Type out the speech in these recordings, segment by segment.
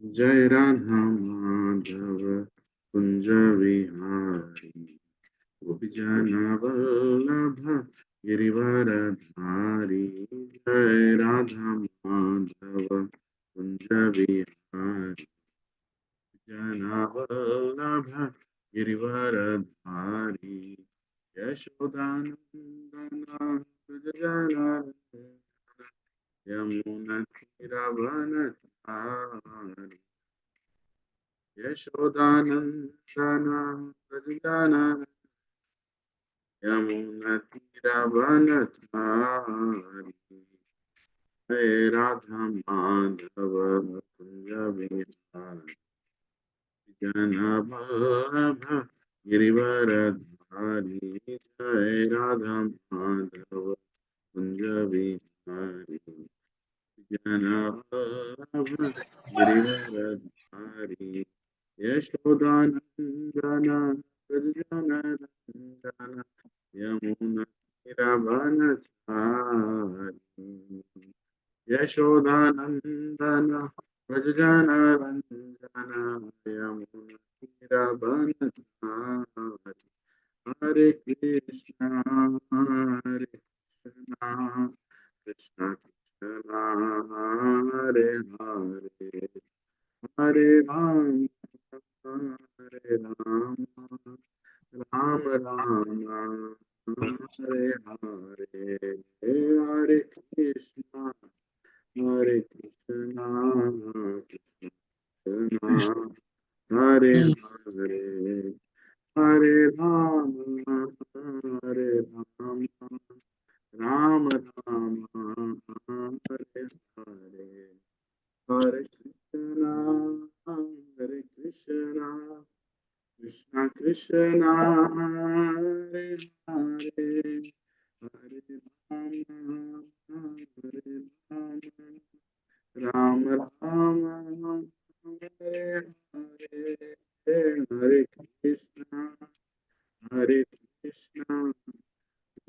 जय राधा माधव कुंज विहारी गोपी जन वल्लभ गिरिवरधारी। जय राधा माधव कुंज विहारी जन वल्लभ गिरिवरधारी। यशोदानंदन व्रज जन यमुना तीरवनचारि। यशोदानंदन व्रज जन यमुना तीरवनचारि। हे राधा माधव कुंज विहारी जन वल्लभ गिरिवरधारी। जय राधा माधव कुंज विहारी जन वल्लभ गिरिवरधारी। यशोदानंदन व्रज जन यमुना तीरवनचारि। यशोदानंदन व्रज जन यमुना तीरवनचारि। हरे कृष्णा कृष्णा कृष्णा हरे हरे हरे राम हरे राम राम राम हरे हरे। हरे कृष्णा कृष्णा कृष्णा हरे हरे हरे राम राम राम हरे हरे। हरे कृष्णा कृष्णा कृष्णा हरे हरे हरे राम राम राम हरे हरे। हरे कृष्णा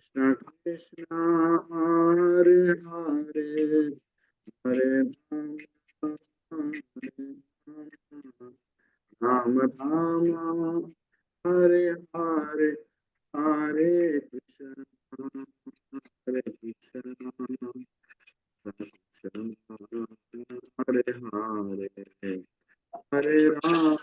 कृष्णा कृष्णा हरे हरे हरे राम राम हरे हरे हरे कृष्णा हरे कृष्णा हरे हरे हरे राम हरे राम हरे हरे कृष्णा हरे कृष्णा हरे हरे राम हरे राम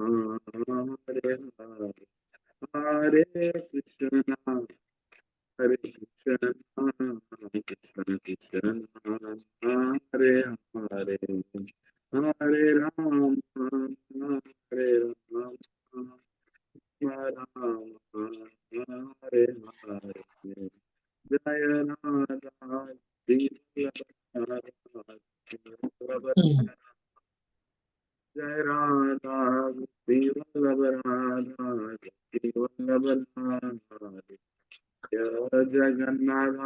राम राम हरे हरे हरे कृष्णा हरे कृष्णा कृष्ण कृष्ण हरे हरे हरे राम हरे राम राम हरे हरे। जय राधा जय राधा वल्लभ राधा वल्लभ राधा जय जगन्नाथ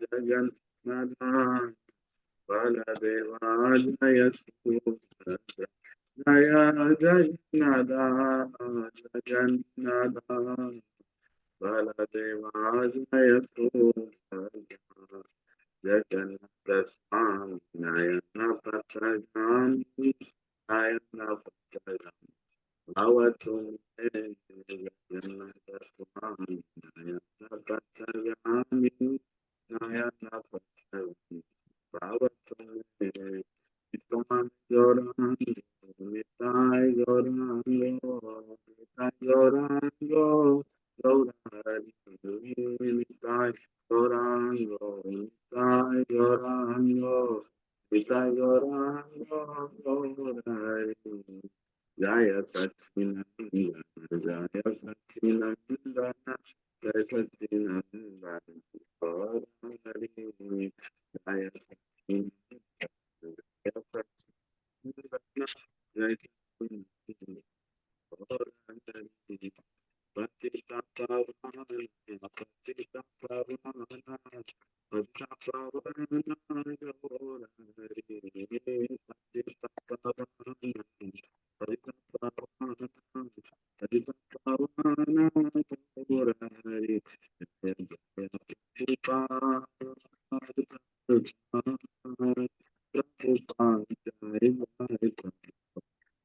जगन्नाथ बलदेवा जय सुभद्रा। जय जगन्नाथ जगन्नाथ बलदेवा जय सुभद्रा। जगन्नाथ नयन पथगामी नयन पथगामी भवतु मे जगन्नाथ स्वामी नयन पथगामी नयन पथगामी भवतु मे। त्वं गौरांगो निताय गौरांगो निताय गौरांगो गौरांगो निताय गौरांगो निताय गौरांगो निताय गौरांगो गौरांगो। जय सच्चिदानंद जय सच्चिदानंद जय सच्चिदानंद गौर हरि। जय सच्चिदानंद जय सच्चिदानंद जय सच्चिदानंद गौर हरि। पतित पावन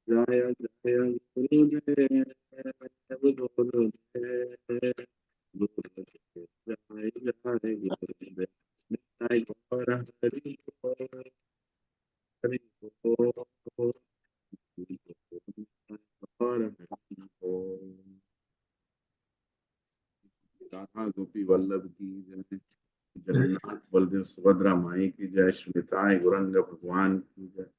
जय जय जय गुरुदेव गुरुदेव गुरुदेव जय जय गुरुदेव जय गौर हरि बोल हरि बोल हरि बोल गौर हरि बोल। राधा गोपी वल्लभ की जय, जगन्नाथ बलदेव सुभद्रा माई की जय, श्रीताय गौरंग भगवान की जय।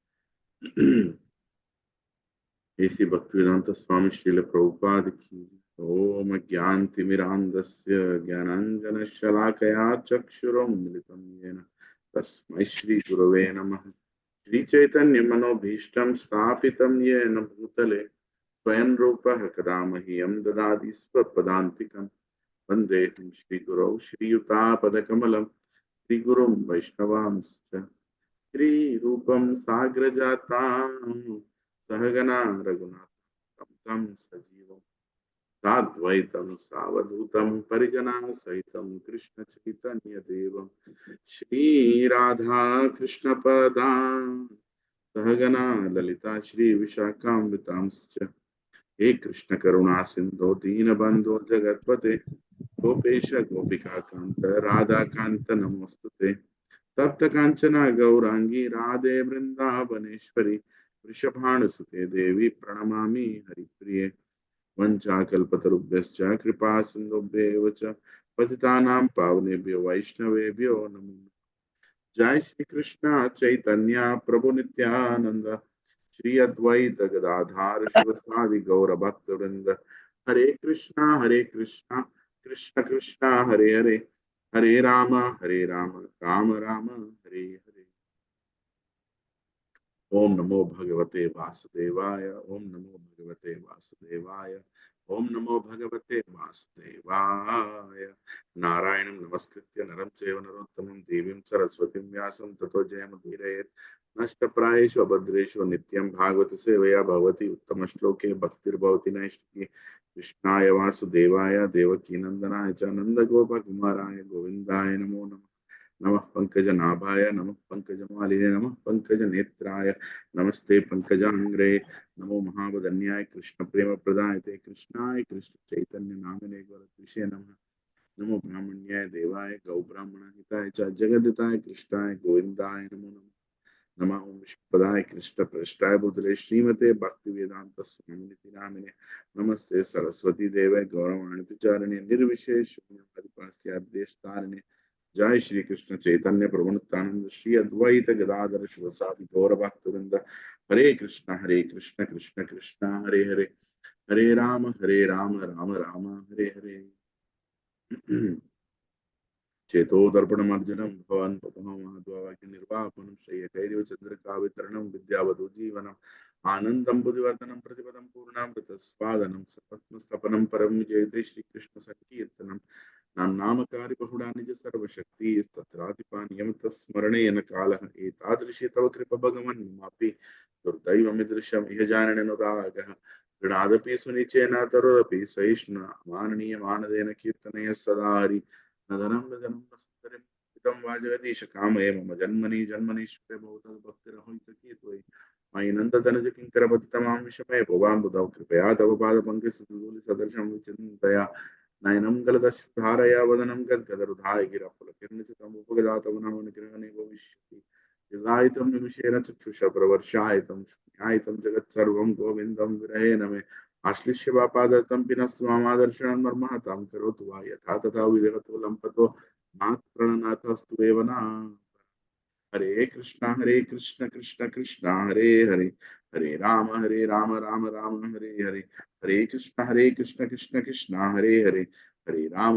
ऐसी भक्तिवेदांत स्वामी श्रील प्रभुपाद की जय। ओम ज्ञानतिमिरान्धस्य ज्ञानाञ्जनशलाकया चक्षुरुन्मिलितं येन तस्मै श्रीगुरवे नमः। श्रीचैतन्यमनोभीष्टं स्थापितं येन भूतले स्वयं रूपः कदा मह्यं ददाति स्वपदान्तिकम्। वन्देऽहं श्रीगुरौ श्रीयुतापदकमलं श्रीगुरुं वैष्णवांश्च श्रीरूपं साग्रजातां सहगना रघुनाथं तं सजीवं साद्वैतं सावधूतं परिजनाः सहितं कृष्ण चैतन्य देवं श्रीराधा कृष्णपदां सहगना ललिता श्री विशाखान्वितांश्च। हे कृष्ण करुणा सिंधो दीनबंधो जगत्पते गोपेश गोपिका कांत राधा कांत नमोस्तुते। तप्त कांचना गौरांगी राधे वृंदावनेश्वरी वृषभानुसुते देवी प्रणमामि हरिप्रिये। वंचाकल्पतरुभ्यश्च कृपा सिन्धुभ्येव च पतितानां पावनेभ्यो वैष्णवेभ्यो नमो नमः। जय श्री कृष्ण चैतन्य प्रभु नित्यानंद श्री अद्वैत गदाधार शिवसादि गौर भक्त वृंद। हरे कृष्णा कृष्ण कृष्णा हरे हरे, हरे राम राम राम हरे हरे। ओम नमो भगवते वासुदेवाय, ओम नमो भगवते वासुदेवाय, ओम नमो भगवते वासुदेवाय। नारायणं नमस्कृत्य नरं चैव नरोत्तमं देवीं सरस्वतीं व्यासं ततो जयमुदीरयेत्। नष्टप्रायेषु अभद्रेषु नित्यं भागवत सेवया भवति उत्तमश्लोके भक्तिर्भवति नैष्टिकी। कृष्णाय वासुदेवाय देवकीनन्दनाय च नन्दगोपकुमाराय गोविन्दाय नमो नमः। नमः पंकजनाभाय नमः पंकजमालिने नमः पंकजनेत्राय नमस्ते पंकजांग्रे। नमो महावदन्याय कृष्ण प्रेम प्रदायते कृष्णाय कृष्ण चैतन्य नामिने गौरत्विषे नमः। नमो ब्राह्मण्याय देवाय गौ ब्राह्मण हिताय च जगदिताय कृष्णाय गोविंदाय नमो नमः। नमः ओम विष्णुपदाय कृष्ण पृष्ठाय भूतले श्रीमते भक्ति वेदांत स्वामिनिति नामिने नमस्ते सरस्वती देवे गौरवाणी प्रचारिणे निर्विशेष शून्यवादिपास्यादेशतारिणे। जय श्री कृष्ण चैतन्य प्रभु नित्यानंद श्री अद्वैत गदाधर शिवसादि गौर भक्तवृंद। हरे कृष्ण कृष्ण कृष्ण हरे हरे, हरे राम राम राम हरे हरे। चेतो दर्पणमर्जनं भवान् पतमहाद्वाक्य निर्वापनं श्रेयकैरिव चन्द्रकावितरणं विद्यावधू जीवनम् आनन्दं बुद्धिवर्धनं प्रतिपदं पूर्णामृतस्वादनं सपत्नस्तपनं परं जयते श्रीकृष्ण संकीर्तनं। नामकारि बहुडा निज सर्वशक्ति तत्रातिपानियम तत्स्मरणेन कालः एतादृशी तव कृपा भगवन् ममापि दुर्दैवमिदृशम् इह जानन्यनुरागः गृणादपि सुनिचेन तरोरपि सहिष्णुना माननीय मानदेन कीर्तनय सदा हरि नदनं न जनं न सुन्दरिं हितं वा जगदीश कामये मम जन्मनि जन्मनि शुभे भवतः भक्तिरहोयितकी त्वयि मयि नन्दतनुज किङ्करपतितमां विषमे भवाम्बुधौ कृपया तव पादपङ्कजसुधूलिसदृशं विचिन्तया नयनं गलदश्रुधारया वदनं गद्गदरुधाय गिरफलकिरणचितम् उपगदातव नामनिग्रहणे भविष्यति युगायितं निमिषेण चक्षुषा प्रवर्षायितं शून्यायितं जगत्सर्वं गोविन्दं विरहेण मे आश्लिष्य वापादत्तं पिनस्त्वमादर्शनं मर्महतां करोतु वा यथा तथा विधगतो लम्पतो नाथ प्रणनाथस्तु एव न। हरे कृष्ण कृष्ण हरे हरे, हरे राम राम हरे हरे। हरे कृष्ण कृष्ण हरे हरे, हरे राम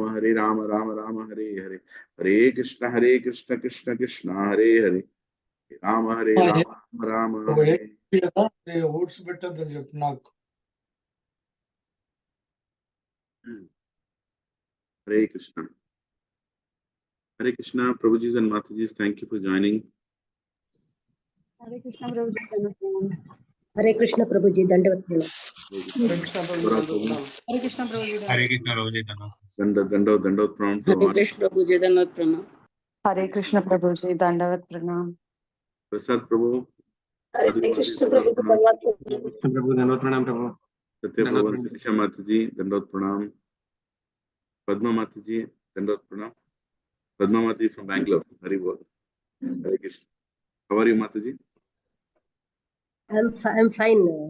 राम हरे हरे। हरे कृष्ण कृष्ण हरे हरे, हरे राम हरे। What's better than Japnak? Hare Krishna, Prabhuji and Mataji, thank you for joining. हरे कृष्ण प्रभु जी प्रणाम। हरे कृष्ण प्रभु जी दंडवत प्रणाम। हरे कृष्ण प्रभु जी हरे कृष्ण प्रभु जी धन्यवाद। दंडवत प्रणाम to हरे कृष्ण प्रभु जी दंडवत प्रणाम। हरे कृष्ण प्रभु जी दंडवत प्रणाम। Prasad Prabhu. Hare Krishna Prabhu, Dhanwad Prabhu. प्रभु धन्यवाद प्रणाम प्रभु सत्य भवन शिक्षा माता जी दंडोत प्रणाम. Padma Mata ji, Dandot Pranam. Padma Mata ji from Bangalore. Hari Bol. Hare Krishna. How are you, Mata ji? I'm fine,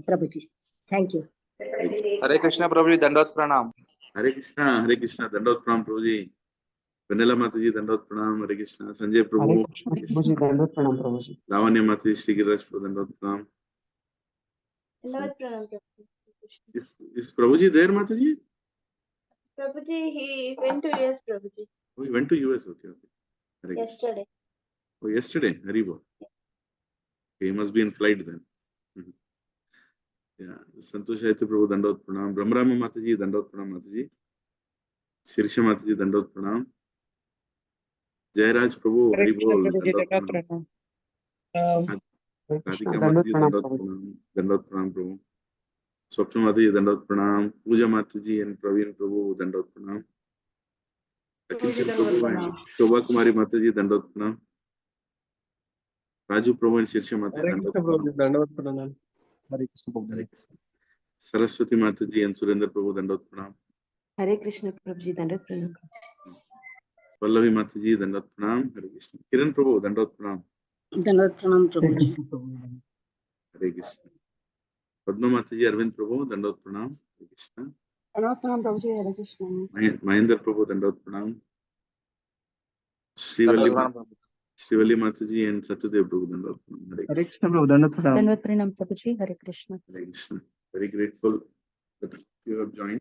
Prabhuji. Thank you. Hare Krishna Prabhuji, Dandot Pranam. Hare Krishna, Dandot Pranam Prabhuji. Vanilla Mata ji, Dandot Pranam, Hare Krishna. Sanjay Prabhu. प्रभु धन्यवाद प्रणाम प्रभु जी Lavanya Mata ji, Shri Giraj Prabhu, Dandot Pranam. Dandavad Pranam, Prabhuji. Is Prabhuji there, Mata ji? Prabhuji, he went to US, Prabhuji, Oh, he went to US. Okay. Hare Krishna. yesterday. Oh, yesterday. Hari Bol. Okay, he must be in flight then. Yeah. Santosh Chaitya Prabhu, Dandot Pranam. Brahmarama Mata ji, Dandot Pranam, Mata ji. Shirsha Mata ji, Dandot Pranam. Jairaj Prabhu, Hari Bol, Dandot Pranam. Radhika Mata ji, Dandot Pranam. Dandot Pranam Prabhu. Swapna Mata ji, Dandot Pranam. Pooja Mata ji and Praveen Prabhu, Dandot Pranam. Akinchan Prabhu and Shobha Kumari Mata ji, Dandot Pranam. Raju Prabhu and Shirsha Mata ji, Dandot Pranam. धन्यवाद प्रणाम हरे कृष्ण प्रभु Saraswati Mata ji and Surendra Prabhu, Dandot Pranam. Hare Krishna Prabhuji, Dandot Pranam. Pallavi Mata ji, Dandot Pranam. Hare Krishna. Kiran Prabhu, Dandot Pranam. Dandot Pranam Prabhuji. Hare Krishna. Padma Mata ji, Arvind Prabhu, Dandot Pranam. Hare Krishna. Dandot Pranam Prabhuji, Hare Krishna. Mahendra Prabhu, Dandot Pranam. Dandot Pranam. Srivalli Mata ji and Satyadev Prabhu, Dandot Pranam. Hare हरे कृष्ण प्रभु धन्यवाद प्रणाम Dandot Pranam Prabhuji, Hare Krishna. Krishna. Very grateful that you have joined.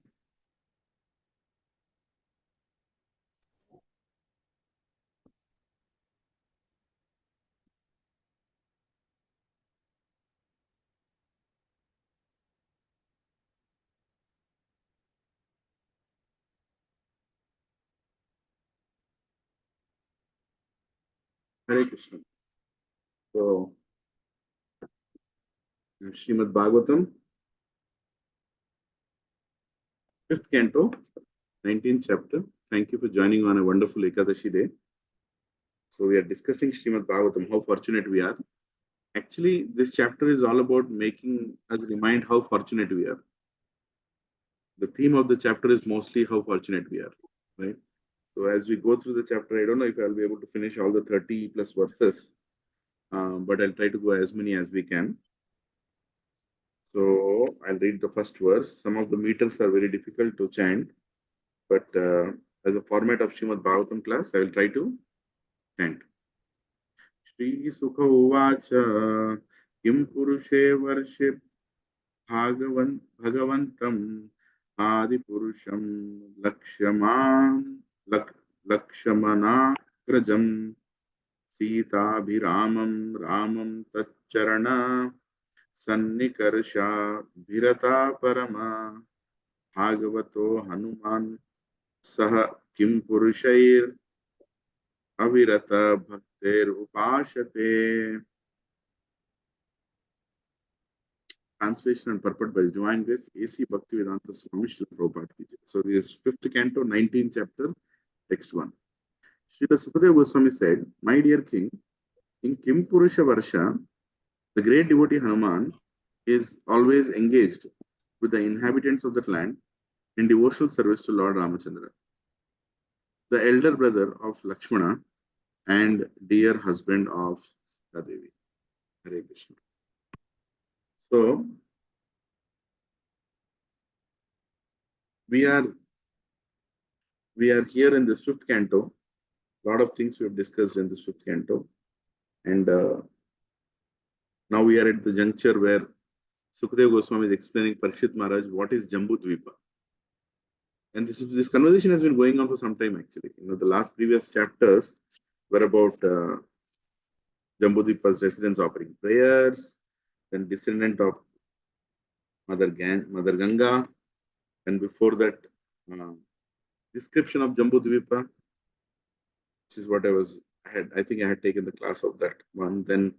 Hare Krishna. So, Srimad Bhagavatam, 5th canto, 19th chapter. Thank you for joining on a wonderful Ekadashi day. So, we are discussing Srimad Bhagavatam, how fortunate we are. Actually, this chapter is all about making us remind how fortunate we are. The theme of the chapter is mostly how fortunate we are, right? So, as we go through the chapter, I don't know if I'll be able to finish all the 30 plus verses, but I'll try to go as many as we can. So, I'll read the first verse. Some of the meters are very difficult to chant, but as a format of Srimad Bhagavatam class, I will try to chant. Shri Sukha Uvacha Kim Purushe Varship Bhagavantam Adi Purusham Lakshamana Grajam Sita Bhiramam Ramam Tacharana Sannikarsha Bhirata Parama Bhagavato Hanuman Saha Kim Purushair Avirata Bhakter Upashate. Translation and purport by His Divine Grace, A.C. Bhaktivedanta Swami Srila Prabhupada ki jai. So this is 5th canto, 19th chapter, text 1. Srila Sukadeva Goswami said, my dear king, in Kim Purusha Varsha, the great devotee Hanuman is always engaged with the inhabitants of that land in devotional service to Lord Ramachandra, the elder brother of Lakshmana and dear husband of Sita Devi. Hare Krishna. So, we are here in this 5th canto. A lot of things we have discussed in this 5th canto. And now we are at the juncture where Sukadeva Goswami is explaining Parikshit Maharaj what is Jambu Dvipa. And this conversation has been going on for some time actually. The last previous chapters were about Jambu Dvipa's residents offering prayers, then descendant of Mother Ganga, and before that description of Jambu Dvipa, which is what I think I had taken the class of that one. Then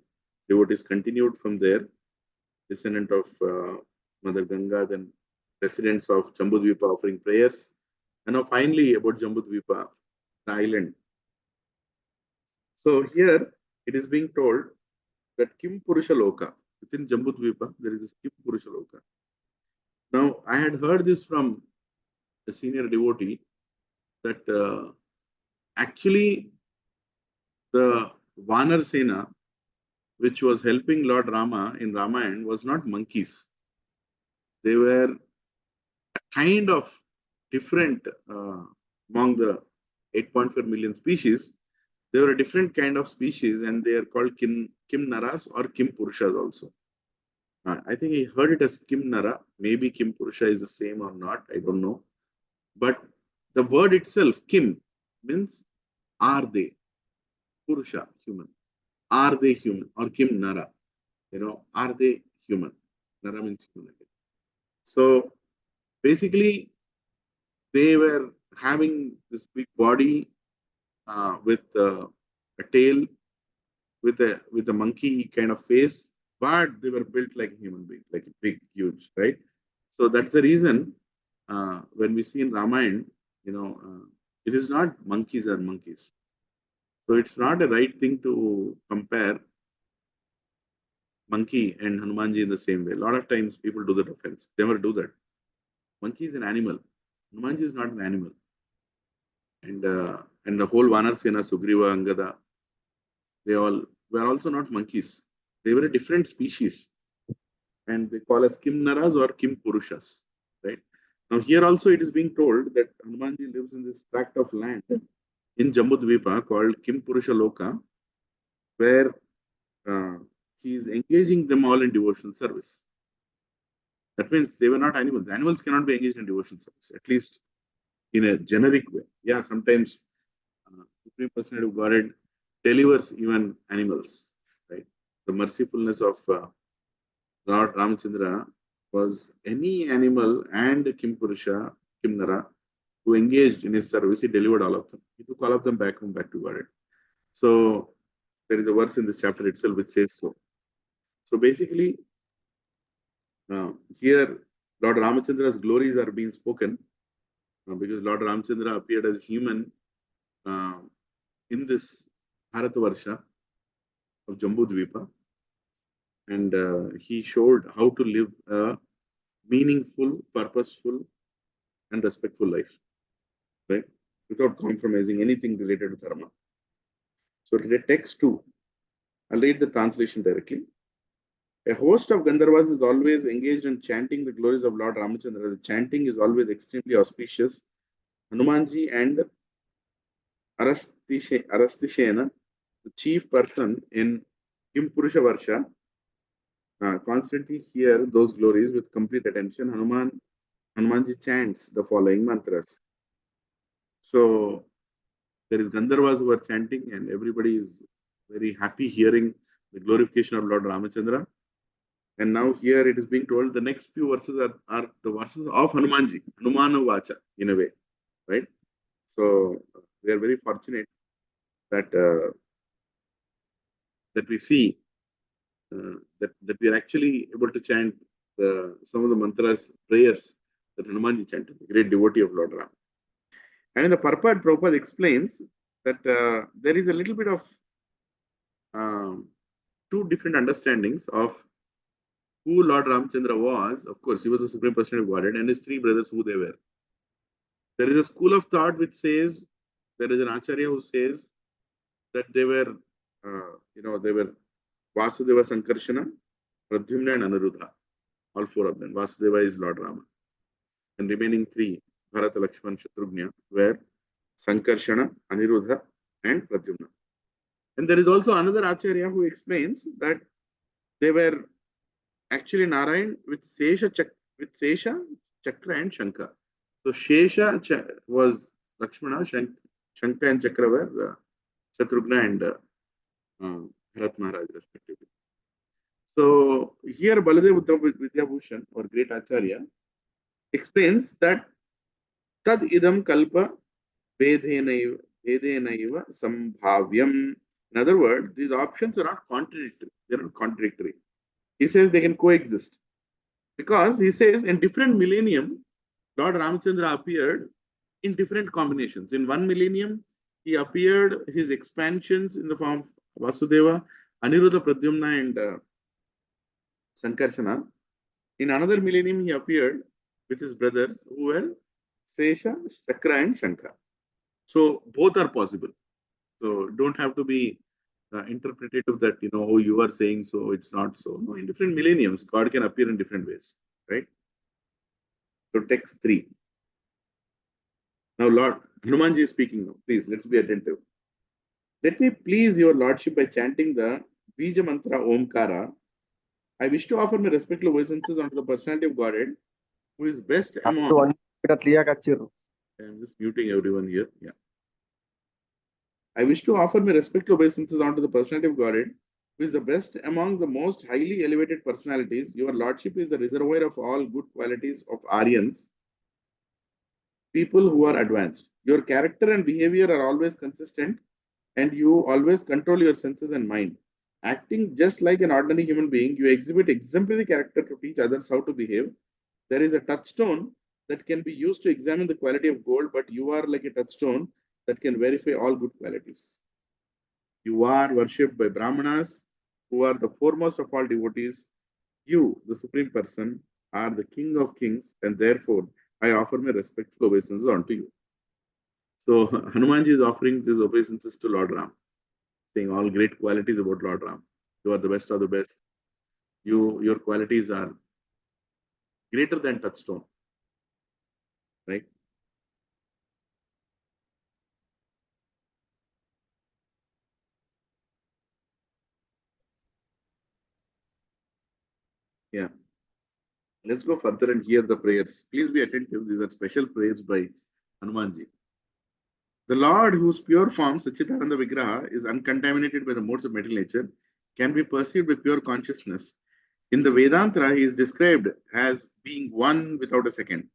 devotees continued from there, descendant of Mother Ganga, then residents of Jambudvipa offering prayers, and now finally about Jambudvipa, the island. So here it is being told that Kim Purusha Loka, Within Jambudvipa, there is a Kim Purusha Loka. Now, I had heard this from a senior devotee that actually the Vanar Sena, which was helping Lord Rama in Ramayana, was not monkeys. They were a kind of different among the 8.4 million species. They were a different kind of species, and they are called Kim Naras or Kim Purushas also. I think I heard it as Kim Nara. Maybe Kim Purusha is the same or not. I don't know. But the word itself, Kim, means are they? Purusha, human. Are they human? Or Kim Nara? Are they human? Nara means human. So basically, they were having this big body with a tail, with a monkey kind of face, but they were built like a human being, like a big, huge, right? So that's the reason when we see in Ramayana, it is not monkeys are monkeys. So it's not a right thing to compare monkey and Hanumanji in the same way. A lot of times people do that offense. They never do that. Monkey is an animal. Hanumanji is not an animal. And the whole Vanar Sena, Sugriva, Angada, they all were also not monkeys. They were a different species. And they call as Kim Naras or Kim Purushas. Right? Now here also it is being told that Hanumanji lives in this tract of land in Jambudvipa called Kim Purusha Loka, where he is engaging them all in devotional service. That means they were not animals. Animals cannot be engaged in devotional service, at least in a generic way. Yeah, sometimes Supreme Personality of Godhead delivers even animals, right? The mercifulness of Lord Ramachandra was any animal and Kim Purusha, Kim Nara, who engaged in his service, he delivered all of them. He took all of them back home, back to Godhead. So there is a verse in this chapter itself which says so. So basically, here Lord Ramachandra's glories are being spoken because Lord Ramachandra appeared as human in this Bharatavarsha of Jambudvipa, and he showed how to live a meaningful, purposeful, and respectful life, right? Without compromising anything related to dharma. So today, text 2, I'll read the translation directly. A host of Gandharvas is always engaged in chanting the glories of Lord Ramachandra. The chanting is always extremely auspicious. Hanumanji and Arastishena, the chief person in Kim Purusha Varsha, constantly hear those glories with complete attention. Hanumanji chants the following mantras. So there is Gandharvas who are chanting, and everybody is very happy hearing the glorification of Lord Ramachandra. And now here it is being told the next few verses are the verses of Hanumanji, Hanumana Vacha, in a way, right? So we are very fortunate that that we see that we are actually able to chant some of the mantras, prayers that Hanumanji chanted, the great devotee of Lord Ram. And in the purport, Prabhupada explains that there is a little bit of two different understandings of who Lord Ramachandra was. Of course, he was the Supreme Personality of Godhead, and his three brothers, who they were. There is a school of thought which says, there is an Acharya who says that they were, they were Vasudeva, Sankarshana, Pradyumna, and Aniruddha. All four of them. Vasudeva is Lord Rama. And remaining three, Bharata, Lakshman, Shatrughna, were Sankarshana, Aniruddha, and Pradyumna. And there is also another Acharya who explains that they were actually Narayan with Sesha, Chakra, and Shankha. So Shesha was Lakshmana, Shankha and Chakra were Shatrughna and Bharat Maharaj respectively. So here Baladev Vidyabhushan, or great Acharya, explains that Tad idam kalpa vedhenaiva sambhavyam. In other words, these options are not contradictory. They are not contradictory. He says they can coexist. Because he says in different millennium, Lord Ramachandra appeared in different combinations. In one millennium, he appeared his expansions in the form of Vasudeva, Aniruddha, Pradyumna, and Sankarsana. In another millennium, he appeared with his brothers who were Sesha, Chakra, and Shankha. So both are possible. So don't have to be interpretative that, oh, you are saying so, it's not so. No, in different millenniums, God can appear in different ways, right? So text 3. Now, Lord, Hanumanji is speaking now. Please, let's be attentive. Let me please your Lordship by chanting the Bija Mantra Omkara. I wish to offer my respectful obeisances unto the personality of Godhead, who is best among... I'm just muting everyone here. Yeah. I wish to offer my respectful obeisances unto the personality of Godhead, who is the best among the most highly elevated personalities. Your Lordship is the reservoir of all good qualities of Aryans, people who are advanced. Your character and behavior are always consistent, and you always control your senses and mind. Acting just like an ordinary human being, you exhibit exemplary character to teach others how to behave. There is a touchstone that can be used to examine the quality of gold, but you are like a touchstone that can verify all good qualities. You are worshipped by Brahmanas, who are the foremost of all devotees. You, the Supreme Person, are the King of Kings, and therefore I offer my respectful obeisances unto you. So Hanumanji is offering these obeisances to Lord Ram, saying all great qualities about Lord Ram. You are the best of the best. Your qualities are greater than touchstone, right? Yeah. Let's go further and hear the prayers. Please be attentive. These are special prayers by Hanumanji. The Lord, whose pure form, Sachidananda Vigraha, is uncontaminated by the modes of material nature, can be perceived by pure consciousness. In the Vedanta, he is described as being one without a second.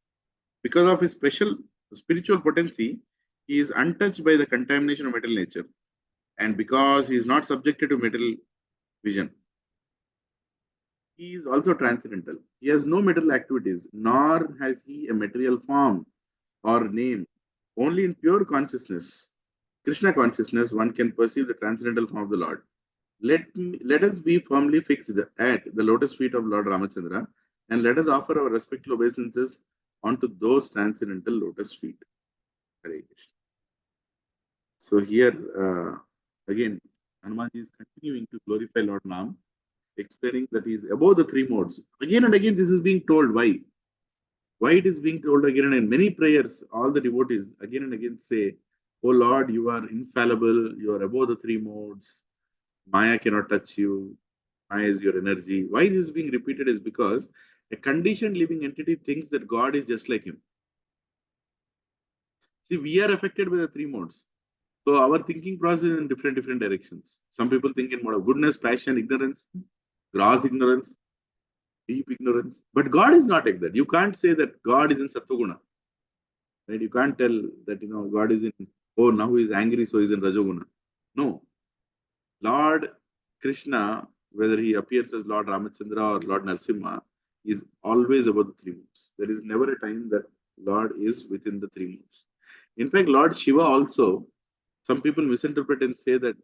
Because of his special spiritual potency, he is untouched by the contamination of material nature. And because he is not subjected to material vision, he is also transcendental. He has no material activities, nor has he a material form or name. Only in pure consciousness, Krishna consciousness, one can perceive the transcendental form of the Lord. Let us be firmly fixed at the lotus feet of Lord Ramachandra, and let us offer our respectful obeisances onto those transcendental lotus feet. Hare Krishna. So here, again, Hanumanji is continuing to glorify Lord Ram, explaining that he is above the three modes. Again and again, this is being told. Why? Why it is being told again and again? Many prayers, all the devotees again and again say, "Oh Lord, you are infallible, you are above the three modes, Maya cannot touch you, Maya is your energy." Why this is being repeated is because a conditioned living entity thinks that God is just like him. See, we are affected by the three modes. So our thinking process is in different directions. Some people think in mode of goodness, passion, ignorance, gross ignorance, deep ignorance. But God is not like that. You can't say that God is in Sattva-guna. Right? You can't tell that, God is in, oh, now he is angry, so he is in Rajoguna. No. Lord Krishna, whether he appears as Lord Ramachandra or Lord Narsimha, is always above the three modes. There is never a time that Lord is within the three modes. In fact, Lord Shiva also, some people misinterpret and say that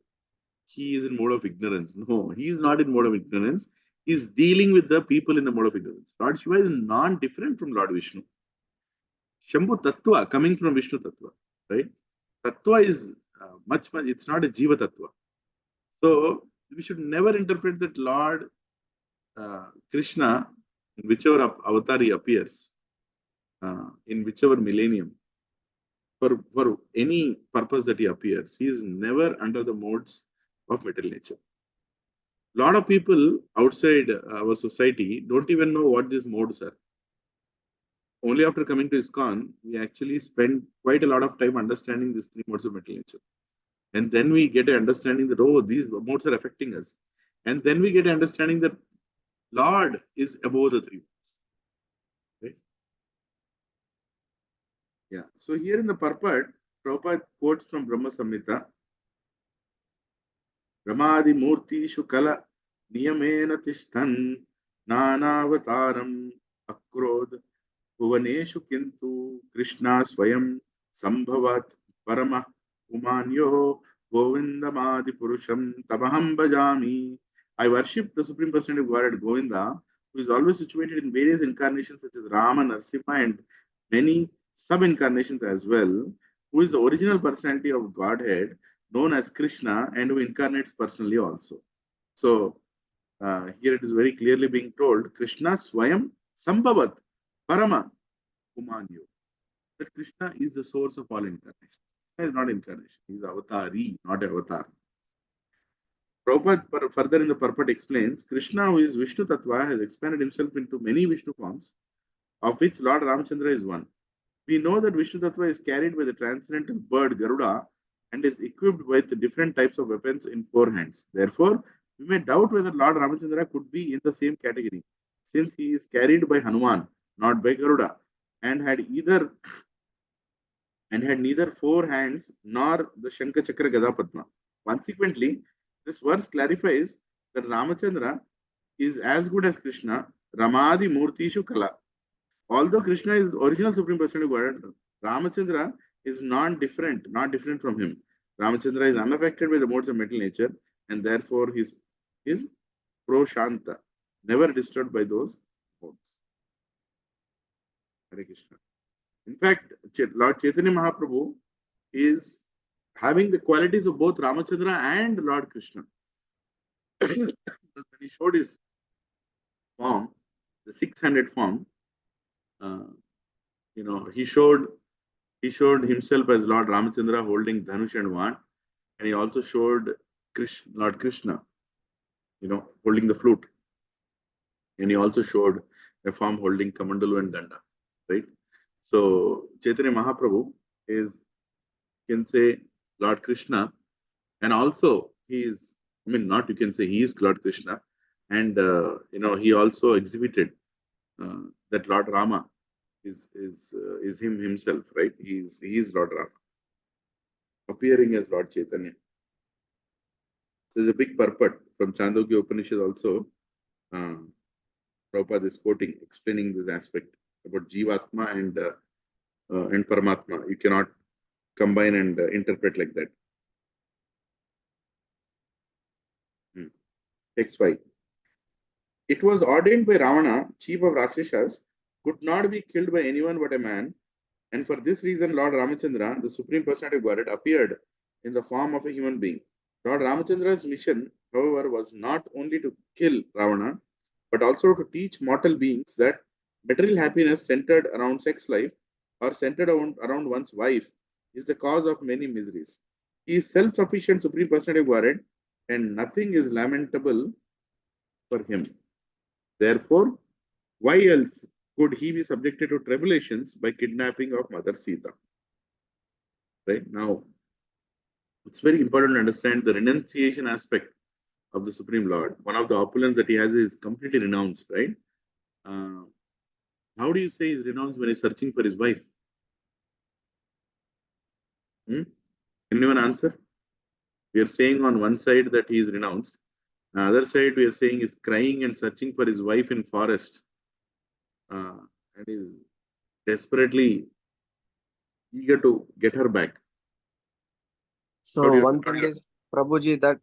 he is in mode of ignorance. No, he is not in mode of ignorance. He is dealing with the people in the mode of ignorance. Lord Shiva is non-different from Lord Vishnu. Shambhu Tattva coming from Vishnu Tattva, right? Tattva is much, it's not a Jiva Tattva. So we should never interpret that Lord Krishna, in whichever avatar he appears, in whichever millennium, for any purpose that he appears, he is never under the modes of material nature. A lot of people outside our society don't even know what these modes are. Only after coming to ISKCON, we actually spend quite a lot of time understanding these three modes of material nature. And then we get an understanding that, oh, these modes are affecting us. And then we get an understanding that Lord is above the three modes. Right? Yeah. So here in the purport, Prabhupada quotes from Brahma Samhita, Ramadi Murti Shukala Niyamena Tishtan Nanavataram Akrod Bhuvaneshu Kintu Krishna Swayam Sambhavat Parama Umanyo Govindamadi Purusham Tabaham Bhajami. I worship the Supreme Personality of Godhead Govinda, who is always situated in various incarnations such as Rama, Narsimha, and many sub-incarnations as well, who is the original personality of Godhead, known as Krishna, and who incarnates personally also. So here it is very clearly being told, Krishna Swayam Sambhavat Parama Kumanyo. That Krishna is the source of all incarnation. Krishna is not incarnation. He is avatari, not avatar. Prabhupada further in the purport explains, Krishna, who is Vishnu Tattva, has expanded himself into many Vishnu forms, of which Lord Ramachandra is one. We know that Vishnu Tattva is carried by the transcendental bird Garuda and is equipped with different types of weapons in 4 hands. Therefore, we may doubt whether Lord Ramachandra could be in the same category, since he is carried by Hanuman, not by Garuda, and had neither 4 hands nor the Shankha Chakra Gada Padma. Consequently, this verse clarifies that Ramachandra is as good as Krishna, Ramadi Murtishu Kala. Although Krishna is original Supreme Personality of Godhead, Ramachandra is not different from him. Ramachandra is unaffected by the modes of mental nature, and therefore he is Proshanta, never disturbed by those modes. Hare Krishna. In fact, Lord Chaitanya Mahaprabhu is having the qualities of both Ramachandra and Lord Krishna. When he showed his form, the 600 form, he showed himself as Lord Ramachandra holding Dhanush and Van, and he also showed Lord Krishna, holding the flute, and he also showed a form holding Kamandalu and Danda, right? So Chaitanya Mahaprabhu is, you can say, Lord Krishna, and also he is, not you can say he is Lord Krishna, and he also exhibited that Lord Rama is him himself, right? He is Lord Rama, appearing as Lord Chaitanya. So there's a big purport from Chandogya Upanishad also. Prabhupada is quoting, explaining this aspect about Jivatma and Paramatma. You cannot combine and interpret like that. Text 5. It was ordained by Ravana, chief of Rakshasas, could not be killed by anyone but a man, and for this reason Lord Ramachandra, the Supreme Personality of Godhead, appeared in the form of a human being. Lord Ramachandra's mission, however, was not only to kill Ravana, but also to teach mortal beings that material happiness centered around sex life or centered around one's wife is the cause of many miseries. He is self-sufficient Supreme Personality of Godhead, and nothing is lamentable for him. Therefore, why else could he be subjected to tribulations by kidnapping of Mother Sita? Right now, it's very important to understand the renunciation aspect of the Supreme Lord. One of the opulence that he has is completely renounced, right? How do you say he's renounced when he's searching for his wife? Anyone answer? We are saying on one side that he is renounced. On the other side, we are saying he's crying and searching for his wife in forest. And is desperately eager to get her back. So one thing is, Prabhuji, that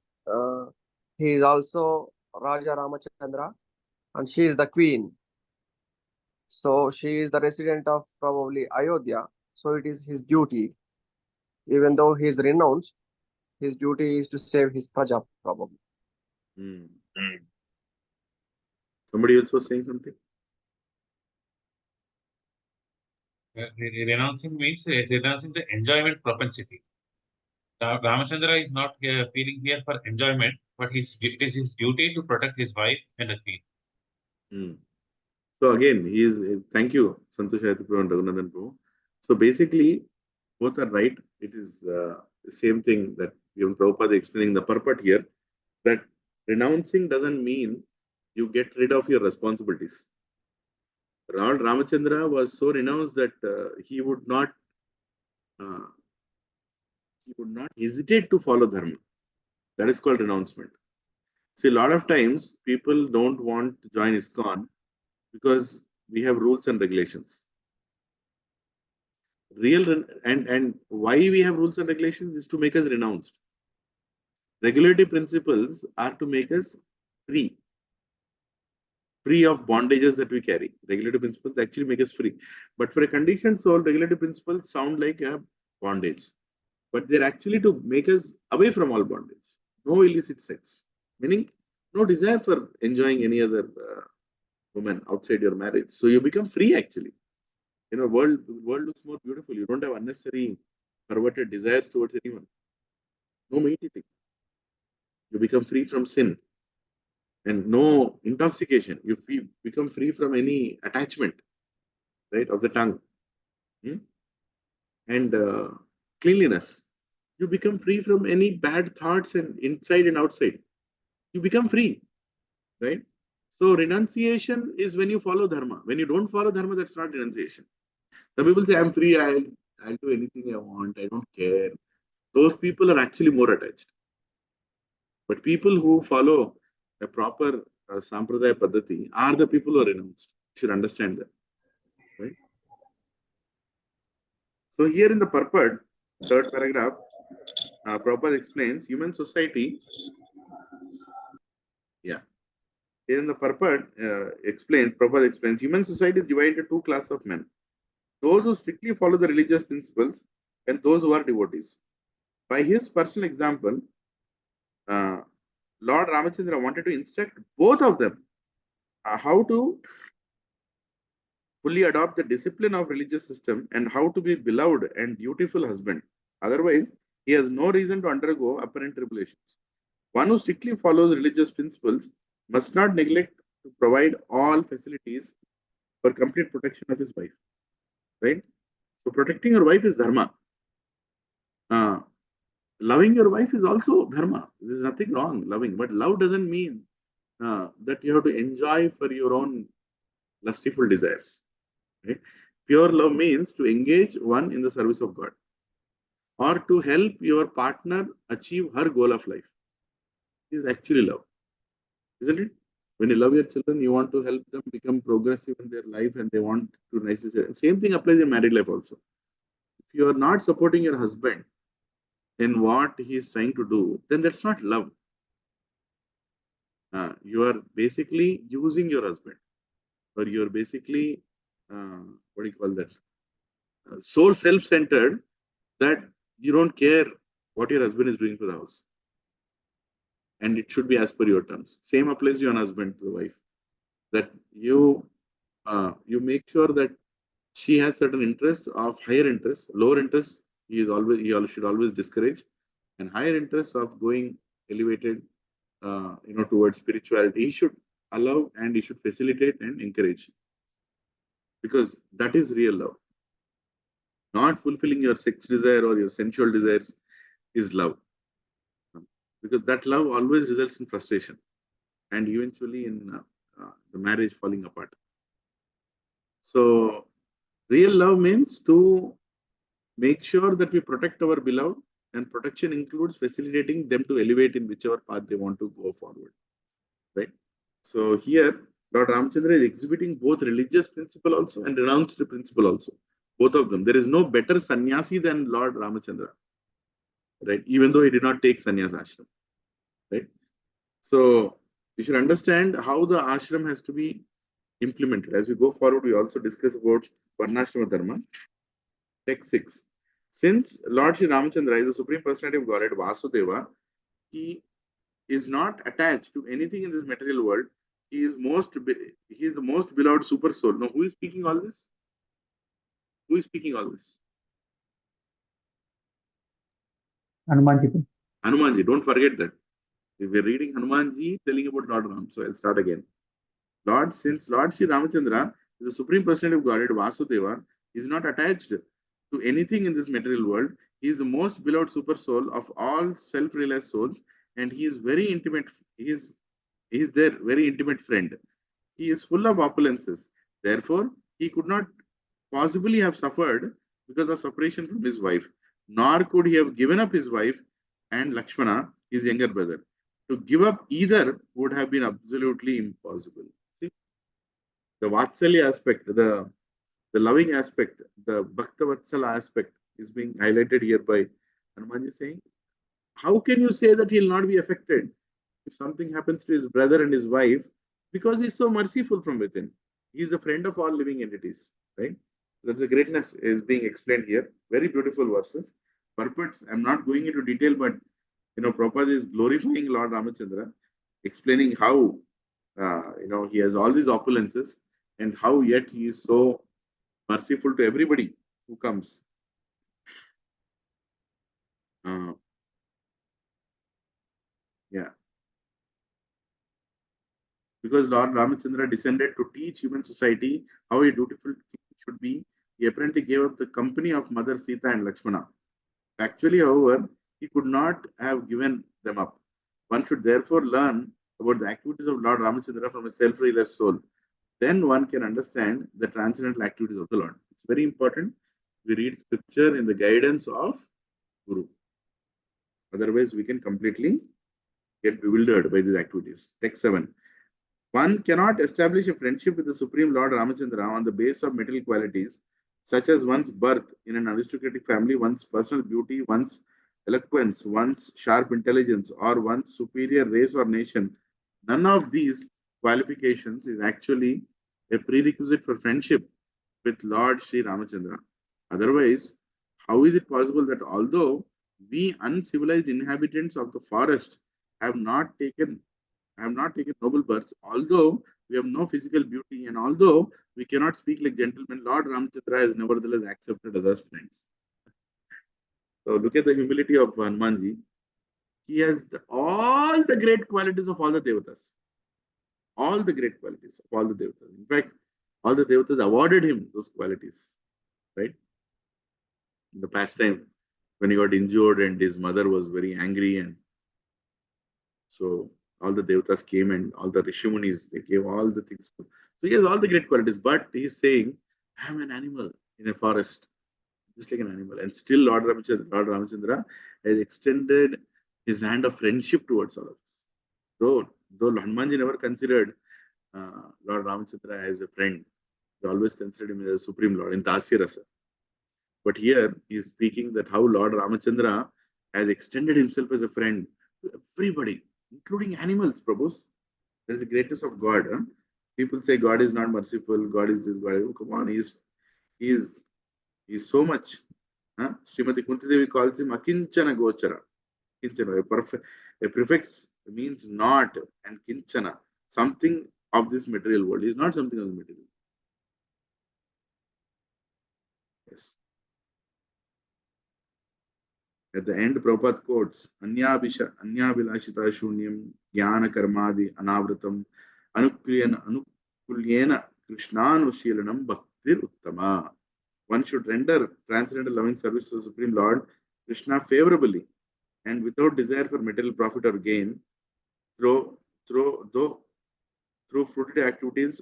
he is also Raja Ramachandra and she is the queen. So she is the resident of probably Ayodhya. So it is his duty, even though he is renounced, his duty is to save his praja probably. Somebody else was saying something? Renouncing means renouncing the enjoyment propensity. Ramachandra is not feeling here for enjoyment, but it is his duty to protect his wife and the queen. So again, he is. Thank you, Santosh Ayatapuru and Raghunandan Prabhu. So basically, both are right. It is the same thing that even Prabhupada is explaining the purport here, that renouncing doesn't mean you get rid of your responsibilities. Lord Ramachandra was so renounced that he would not hesitate to follow dharma. That is called renouncement. See, a lot of times people don't want to join ISKCON because we have rules and regulations. And why we have rules and regulations is to make us renounced. Regulative principles are to make us free. free of bondages that we carry. Regulative principles actually make us free. But for a conditioned soul, regulative principles sound like a bondage. But they're actually to make us away from all bondage. No illicit sex. Meaning, no desire for enjoying any other woman outside your marriage. So you become free actually. You know, world looks more beautiful. You don't have unnecessary perverted desires towards anyone. No meat eating. You become free from sin. And no intoxication. You become free from any attachment, right, of the tongue. And cleanliness. You become free from any bad thoughts and inside and outside. You become free, right? So renunciation is when you follow dharma. When you don't follow dharma, that's not renunciation. Some people say, I'm free, I'll do anything I want, I don't care. Those people are actually more attached. But people who follow a proper sampradaya paddhati are the people who are renounced. You should understand that, right? So here in the purport, third paragraph, Prabhupada explains human society. Yeah. Here in the purport, Prabhupada explains human society is divided into two classes of men. Those who strictly follow the religious principles and those who are devotees. By his personal example, Lord Ramachandra wanted to instruct both of them how to fully adopt the discipline of religious system and how to be beloved and dutiful husband. Otherwise, he has no reason to undergo apparent tribulations. One who strictly follows religious principles must not neglect to provide all facilities for complete protection of his wife. Right? So protecting your wife is dharma. Loving your wife is also dharma. There is nothing wrong loving, but love doesn't mean that you have to enjoy for your own lustful desires. Right? Pure love means to engage one in the service of God or to help your partner achieve her goal of life. This is actually love, isn't it? When you love your children, you want to help them become progressive in their life and they want to nicely. Same thing applies in married life also. If you are not supporting your husband in what he is trying to do, then that's not love. You are basically using your husband, or you're basically, what do you call that? So self-centered that you don't care what your husband is doing for the house. And it should be as per your terms. Same applies to your husband, to the wife. That you make sure that she has certain interests of higher interests, lower interests, he should always discourage, and higher interests of going elevated, towards spirituality, he should allow and he should facilitate and encourage. Because that is real love. Not fulfilling your sex desire or your sensual desires is love. Because that love always results in frustration and eventually in the marriage falling apart. So, real love means to make sure that we protect our beloved, and protection includes facilitating them to elevate in whichever path they want to go forward. Right? So, here, Lord Ramachandra is exhibiting both religious principle also and renounced principle also. Both of them. There is no better sannyasi than Lord Ramachandra. Right? Even though he did not take sannyas ashram. Right? So, you should understand how the ashram has to be implemented. As we go forward, we also discuss about Varnashrama Dharma. Text 6. Since Lord Sri Ramachandra is the Supreme Personality of Godhead, Vasudeva, he is not attached to anything in this material world. He is the most beloved super soul. Now, who is speaking all this? Who is speaking all this? Hanumanji. Hanumanji. Don't forget that. We are reading Hanumanji telling about Lord Ram. So I'll start again. Since Lord Sri Ramachandra is the Supreme Personality of Godhead, Vasudeva, is not attached to anything in this material world. He is the most beloved super soul of all self-realized souls, and he is very intimate. He is their very intimate friend. He is full of opulences. Therefore, he could not possibly have suffered because of separation from his wife, nor could he have given up his wife and Lakshmana, his younger brother. To give up either would have been absolutely impossible. See? The Vatsalya aspect, the loving aspect, the Bhakta Vatsala aspect is being highlighted here by Hanumanji saying, how can you say that he'll not be affected? If something happens to his brother and his wife, Because he's so merciful from within. He is a friend of all living entities, right? That's the greatness is being explained here. Very beautiful verses. Purports, I'm not going into detail, but Prabhupada is glorifying Lord Ramachandra, explaining how he has all these opulences and how yet he is so merciful to everybody who comes. Yeah. Because Lord Ramachandra descended to teach human society how a dutiful king should be, he apparently gave up the company of Mother Sita and Lakshmana. Actually, however, he could not have given them up. One should therefore learn about the activities of Lord Ramachandra from a self-realized soul. Then one can understand the transcendental activities of the Lord. It's very important. We read scripture in the guidance of Guru. Otherwise, we can completely get bewildered by these activities. Text 7. One cannot establish a friendship with the Supreme Lord Ramachandra on the basis of material qualities, such as one's birth in an aristocratic family, one's personal beauty, one's eloquence, one's sharp intelligence, or one's superior race or nation. None of these qualifications is actually a prerequisite for friendship with Lord Sri Ramachandra. Otherwise, how is it possible that although we uncivilized inhabitants of the forest have not taken noble births, although we have no physical beauty, and although we cannot speak like gentlemen, Lord Ramachandra has nevertheless accepted others' friends. So look at the humility of Hanumanji. He has all the great qualities of all the devatas. All the great qualities of all the devatas. In fact, all the devatas awarded him those qualities, right? In the past time, when he got injured and his mother was very angry, and so all the devatas came and all the Rishimunis, they gave all the things. So he has all the great qualities, but he is saying, I am an animal in a forest, just like an animal. And still Lord Ramachandra has extended his hand of friendship towards all of us. Though Hanumanji never considered Lord Ramachandra as a friend, he always considered him as a Supreme Lord in Dasya Rasa. But here he is speaking that how Lord Ramachandra has extended himself as a friend to everybody, including animals, Prabhus. That is the greatness of God. Huh? People say God is not merciful, God is this, God is, oh, come on, he is so much. Huh? Srimati Kunti Devi calls him Akinchana Gochara. Kinchana, a prefix means not, and Kinchana, something of this material world. He is not something of the material. Yes. At the end, Prabhupada quotes, Anyavilashita Shunyam, Jnana Karmadi, Anavratam, Anukulyena, Krishnanushilanam Bhaktir Uttama. One should render transcendental loving service to the Supreme Lord Krishna favorably and without desire for material profit or gain through fruitive activities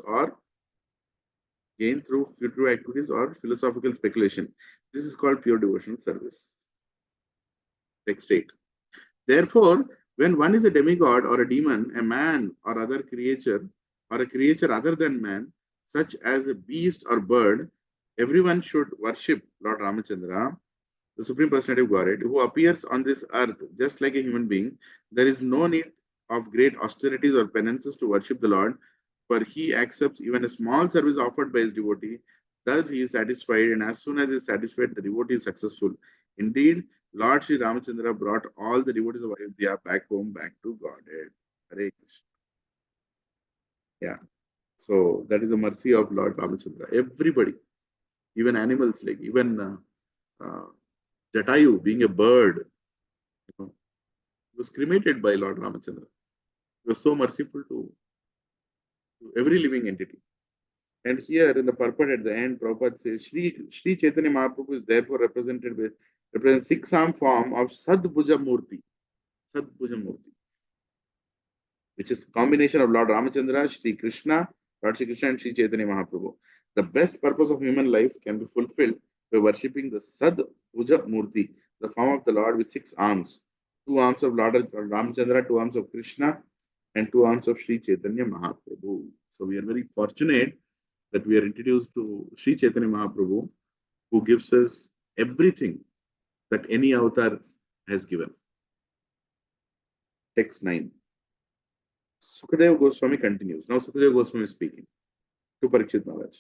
or philosophical speculation. This is called pure devotional service. Text 8. Therefore, when one is a demigod or a demon, a man or other creature, or a creature other than man, such as a beast or bird, everyone should worship Lord Ramachandra, the Supreme Personality of Godhead, who appears on this earth just like a human being. There is no need of great austerities or penances to worship the Lord, for he accepts even a small service offered by his devotee. Thus he is satisfied, and as soon as he is satisfied, the devotee is successful. Indeed, Lord Sri Ramachandra brought all the devotees of Ayodhya back home, back to Godhead. Hare Krishna. Yeah. So that is the mercy of Lord Ramachandra. Everybody, even animals, like even Jatayu, being a bird, was cremated by Lord Ramachandra. He was so merciful to every living entity. And here in the purport at the end, Prabhupada says, Sri Chaitanya Mahaprabhu is therefore represents 6-arm form of Sadbhuja Murti. Sadbhuja Murti, which is a combination of Lord Ramachandra, Sri Krishna, Lord Sri Krishna, and Sri Chaitanya Mahaprabhu. The best purpose of human life can be fulfilled by worshipping the Sadbhuja Murti, the form of the Lord with 6 arms. 2 arms of Lord Ramachandra, 2 arms of Krishna, and 2 arms of Sri Chaitanya Mahaprabhu. So we are very fortunate that we are introduced to Sri Chaitanya Mahaprabhu, who gives us everything that any avatar has given. Text 9. Sukadeva Goswami continues. Now Sukadeva Goswami is speaking to Parikshit Maharaj.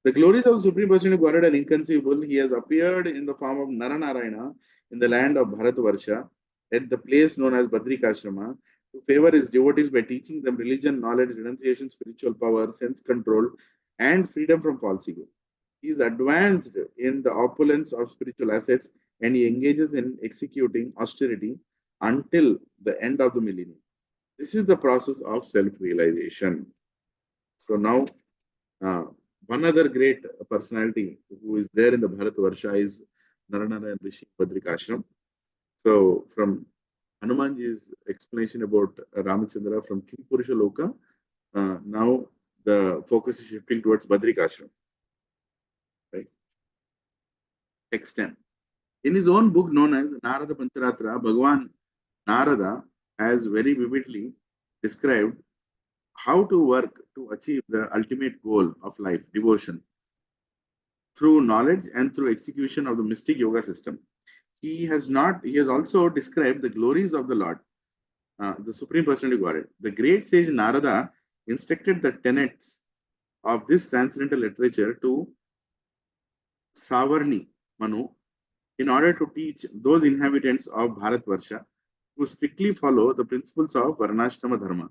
The glories of the Supreme Personality of Godhead are inconceivable. He has appeared in the form of Naranarayana in the land of Bharatvarsha at the place known as Badrikashrama to favor his devotees by teaching them religion, knowledge, renunciation, spiritual power, sense control, and freedom from false ego. He is advanced in the opulence of spiritual assets and he engages in executing austerity until the end of the millennium. This is the process of self-realization. So now, one other great personality who is there in the Bharatvarsha is Naranarayan Rishi Badrikashram. So from Hanumanji's explanation about Ramachandra from King Purusha Loka, now the focus is shifting towards Badrikashram. Right? Text 10. In his own book known as Narada Pancharatra, Bhagavan Narada has very vividly described how to work to achieve the ultimate goal of life, devotion, through knowledge and through execution of the mystic yoga system. He has also described the glories of the Lord, the Supreme Personality of Godhead. The great sage Narada instructed the tenets of this transcendental literature to Savarni Manu in order to teach those inhabitants of Bharatvarsha who strictly follow the principles of Varnashrama Dharma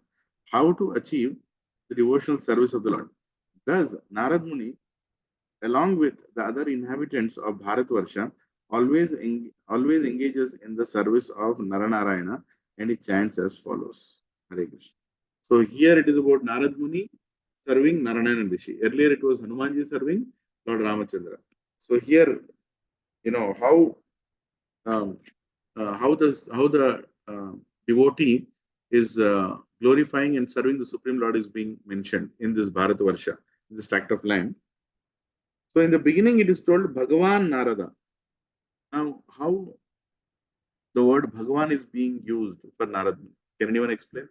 how to achieve the devotional service of the Lord. Thus, Narad Muni, along with the other inhabitants of Bharatvarsha, always engages in the service of Naranarayana and he chants as follows. Hare Krishna. So here it is about Narad Muni serving Narayana Rishi. Earlier it was Hanumanji serving Lord Ramachandra. So here, you know how the devotee is glorifying and serving the Supreme Lord is being mentioned in this Bharatvarsha, in this tract of land. So in the beginning it is told Bhagavan Narada. Now how the word Bhagavan is being used for Narada? Can anyone explain?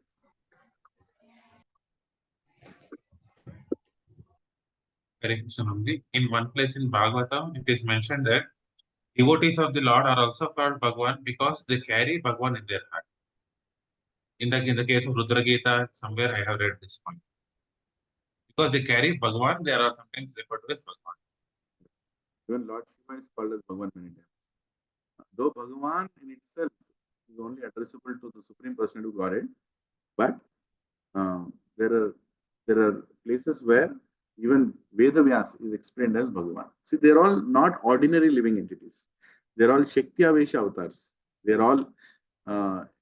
In one place in Bhagavatam, it is mentioned that devotees of the Lord are also called Bhagavan because they carry Bhagavan in their heart. In the case of Rudra Gita, somewhere I have read this point. Because they carry Bhagavan, they are sometimes referred to as Bhagavan. Even Lord Shiva is called as Bhagavan many times. Though Bhagavan in itself is only addressable to the Supreme Personality of Godhead, but there are places where even Vedavyas is explained as Bhagavan. See, they're all not ordinary living entities. They're all Shakti Avesha avatars. They're all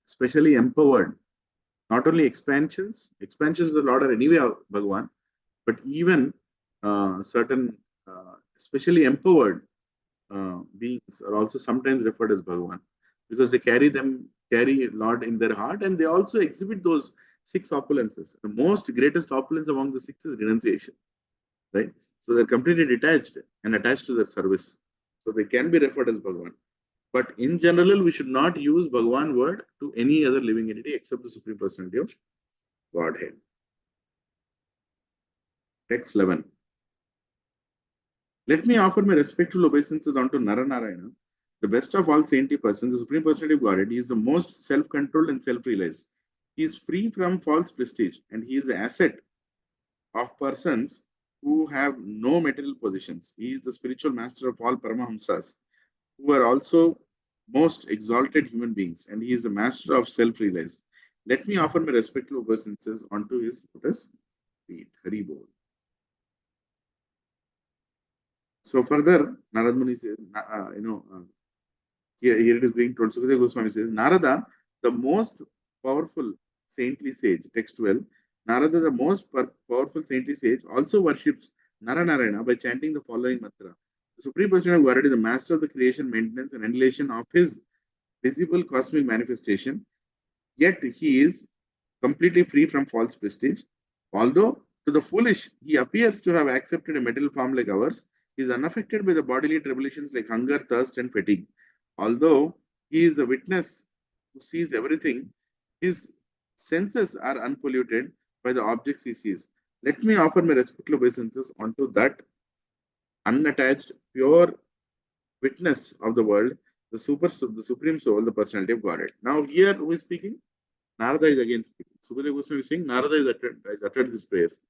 specially empowered. Not only expansions of the Lord are anyway Bhagavan, but even certain specially empowered beings are also sometimes referred as Bhagavan because they carry Lord in their heart and they also exhibit those 6 opulences. The most greatest opulence among the 6 is renunciation, right? So they're completely detached and attached to their service. So they can be referred as Bhagavan. But in general, we should not use Bhagavan word to any other living entity except the Supreme Personality of Godhead. Text 11. Let me offer my respectful obeisances unto Naranarayana, the best of all saintly persons, the Supreme Personality of Godhead. He is the most self-controlled and self-realized. He is free from false prestige and he is the asset of persons who have no material possessions. He is the spiritual master of all Paramahamsas, who are also most exalted human beings, and he is the master of self-realized. Let me offer my respectful obeisances unto his lotus feet. Hari Bol. So further, Narad Muni says, here it is being told, Sukadeva Goswami says, Narada, the most powerful saintly sage, text 12, Narada, the most powerful saintly sage, also worships Naranarayana by chanting the following mantra. The Supreme Personality of Godhead is the master of the creation, maintenance, and annihilation of his visible cosmic manifestation, yet he is completely free from false prestige. Although to the foolish, he appears to have accepted a material form like ours, he is unaffected by the bodily tribulations like hunger, thirst, and fatigue. Although he is the witness who sees everything, his senses are unpolluted by the objects he sees. Let me offer my respectful obeisances unto that unattached, pure witness of the world, the Supreme Soul, the Personality of Godhead. Now, here who is speaking? Narada is again speaking. Sukadeva Goswami is saying Narada has uttered this praise.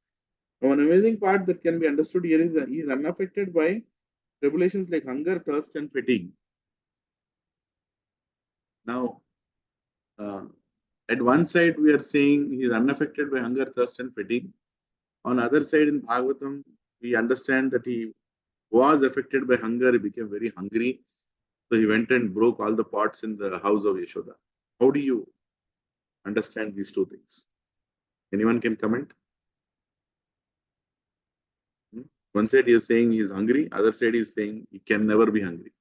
Now, an amazing part that can be understood here is that he is unaffected by tribulations like hunger, thirst, and fatigue. Now, at one side, we are saying he is unaffected by hunger, thirst, and fatigue. On the other side, in Bhagavatam, we understand that he was affected by hunger. He became very hungry. So he went and broke all the pots in the house of Yashoda. How do you understand these two things? Anyone can comment? One side he is saying he is hungry. Other side he is saying he can never be hungry.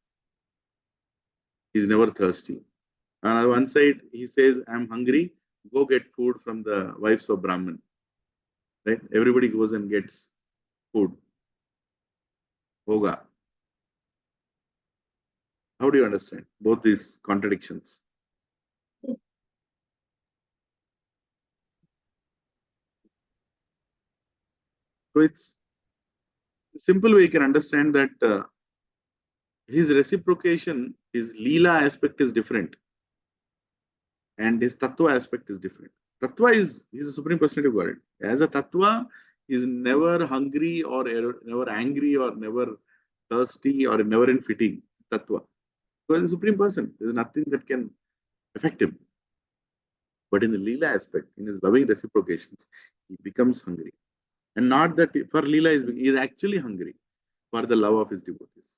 He is never thirsty. On one side he says, I am hungry. Go get food from the wives of Brahman. Right? Everybody goes and gets food. Bhoga. How do you understand both these contradictions? So it's a simple way you can understand that his reciprocation, his Leela aspect is different and his Tattva aspect is different. Tattva is the Supreme Personality of Godhead. As a Tattva, he is never hungry or never angry or never thirsty or never in fatigue. Tattva. Because he's the Supreme Person. There is nothing that can affect him. But in the Leela aspect, in his loving reciprocations, he becomes hungry. And not that for Leela, he is actually hungry for the love of his devotees.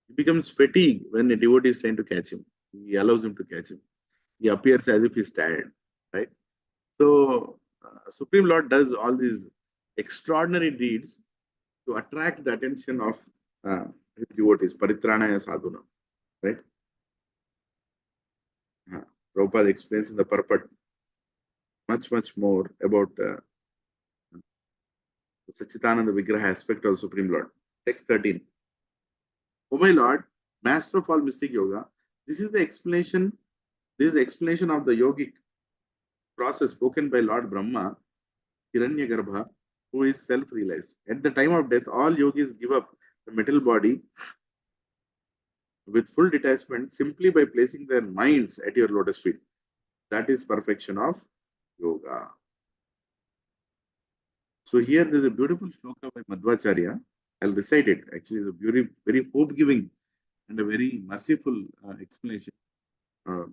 He becomes fatigued when a devotee is trying to catch him. He allows him to catch him. He appears as if he's tired, right? So, Supreme Lord does all these extraordinary deeds to attract the attention of his devotees, Paritranaya Sadhuna, right? Prabhupada explains in the purport much more about the Sachitananda Vigraha aspect of the Supreme Lord. Text 13. O my Lord, Master of all mystic yoga, this is the explanation. This is the explanation of the yogic process spoken by Lord Brahma, Hiranyagarbha, who is self-realized. At the time of death, all yogis give up the material body with full detachment simply by placing their minds at your lotus feet. That is perfection of yoga. So here there is a beautiful shloka by Madhvacharya. I'll recite it. Actually, it's a very hope-giving and a very merciful explanation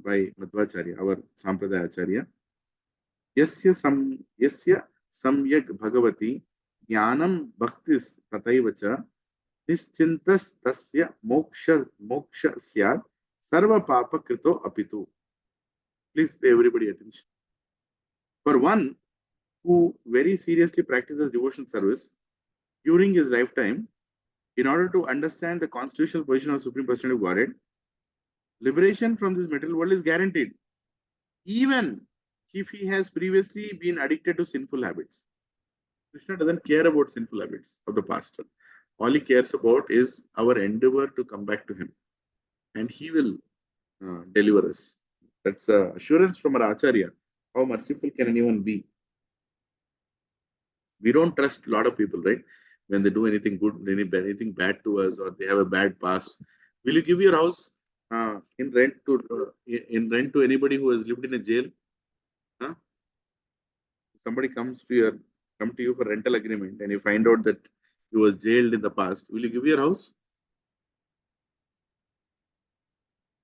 by Madhvacharya, our Sampradaya Acharya. Yasya samyak bhagavati jnanam bhaktis tataivacha nischintas tasya moksha syad sarva papa krito apitu. Please pay everybody attention. For one who very seriously practices devotional service during his lifetime, in order to understand the constitutional position of Supreme Personality of Godhead, liberation from this material world is guaranteed, even if he has previously been addicted to sinful habits. Krishna doesn't care about sinful habits of the past. All he cares about is our endeavor to come back to him, and he will deliver us. That's assurance from our Acharya. How merciful can anyone be? We don't trust a lot of people, right? When they do anything good, anything bad to us, or they have a bad past. Will you give your house in rent to anybody who has lived in a jail? Huh? Somebody come to you for rental agreement, and you find out that he was jailed in the past. Will you give your house?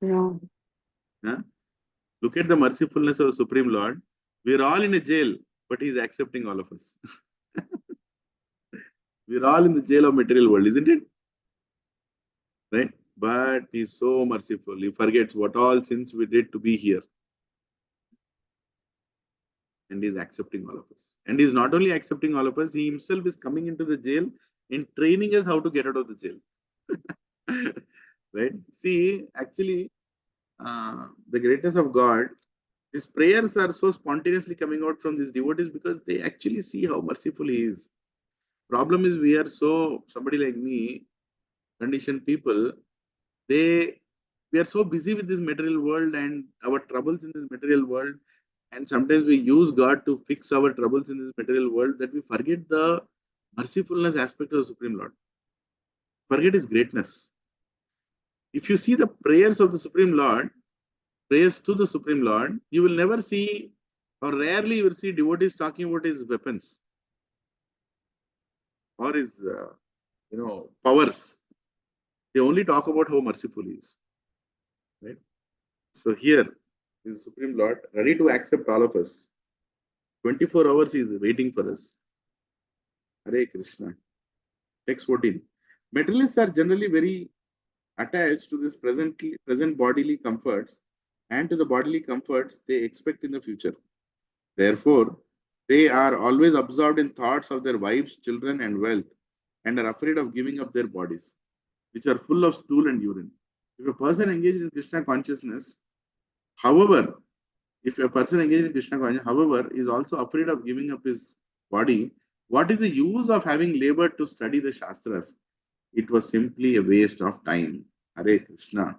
No. Huh? Look at the mercifulness of Supreme Lord. We are all in a jail, but he is accepting all of us. We are all in the jail of material world, isn't it? Right? But he is so merciful. He forgets what all sins we did to be here. And he is accepting all of us. And he is not only accepting all of us, he himself is coming into the jail and training us how to get out of the jail. Right? See, actually, the greatness of God, these prayers are so spontaneously coming out from these devotees because they actually see how merciful he is. Problem is, somebody like me, conditioned people, we are so busy with this material world and our troubles in this material world, and sometimes we use God to fix our troubles in this material world, that we forget the mercifulness aspect of the Supreme Lord. Forget his greatness. If you see the prayers of the Supreme Lord, prayers to the Supreme Lord, you will never see Or rarely you will see devotees talking about his weapons or his, powers. They only talk about how merciful he is. Right? So here is Supreme Lord ready to accept all of us. 24 hours he is waiting for us. Hare Krishna. Text 14. Materialists are generally very attached to this present bodily comforts and to the bodily comforts they expect in the future. Therefore, they are always absorbed in thoughts of their wives, children, and wealth, and are afraid of giving up their bodies, which are full of stool and urine. If a person engaged in Krishna consciousness, however, is also afraid of giving up his body, what is the use of having labored to study the Shastras? It was simply a waste of time. Hare Krishna.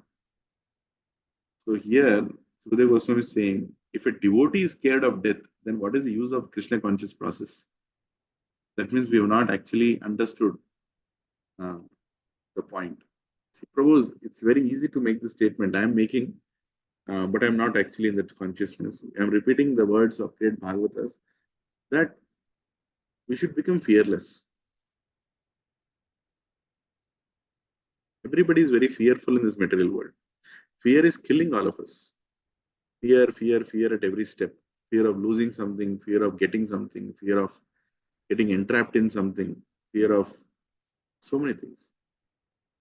So here, Sukadeva Goswami is saying, if a devotee is scared of death, then what is the use of Krishna conscious process? That means we have not actually understood the point. See, Prabhu, it's very easy to make the statement I am making, but I am not actually in that consciousness. I am repeating the words of great Bhagavatas that we should become fearless. Everybody is very fearful in this material world. Fear is killing all of us. Fear, fear, fear at every step. Fear of losing something, fear of getting something, fear of getting entrapped in something, fear of so many things.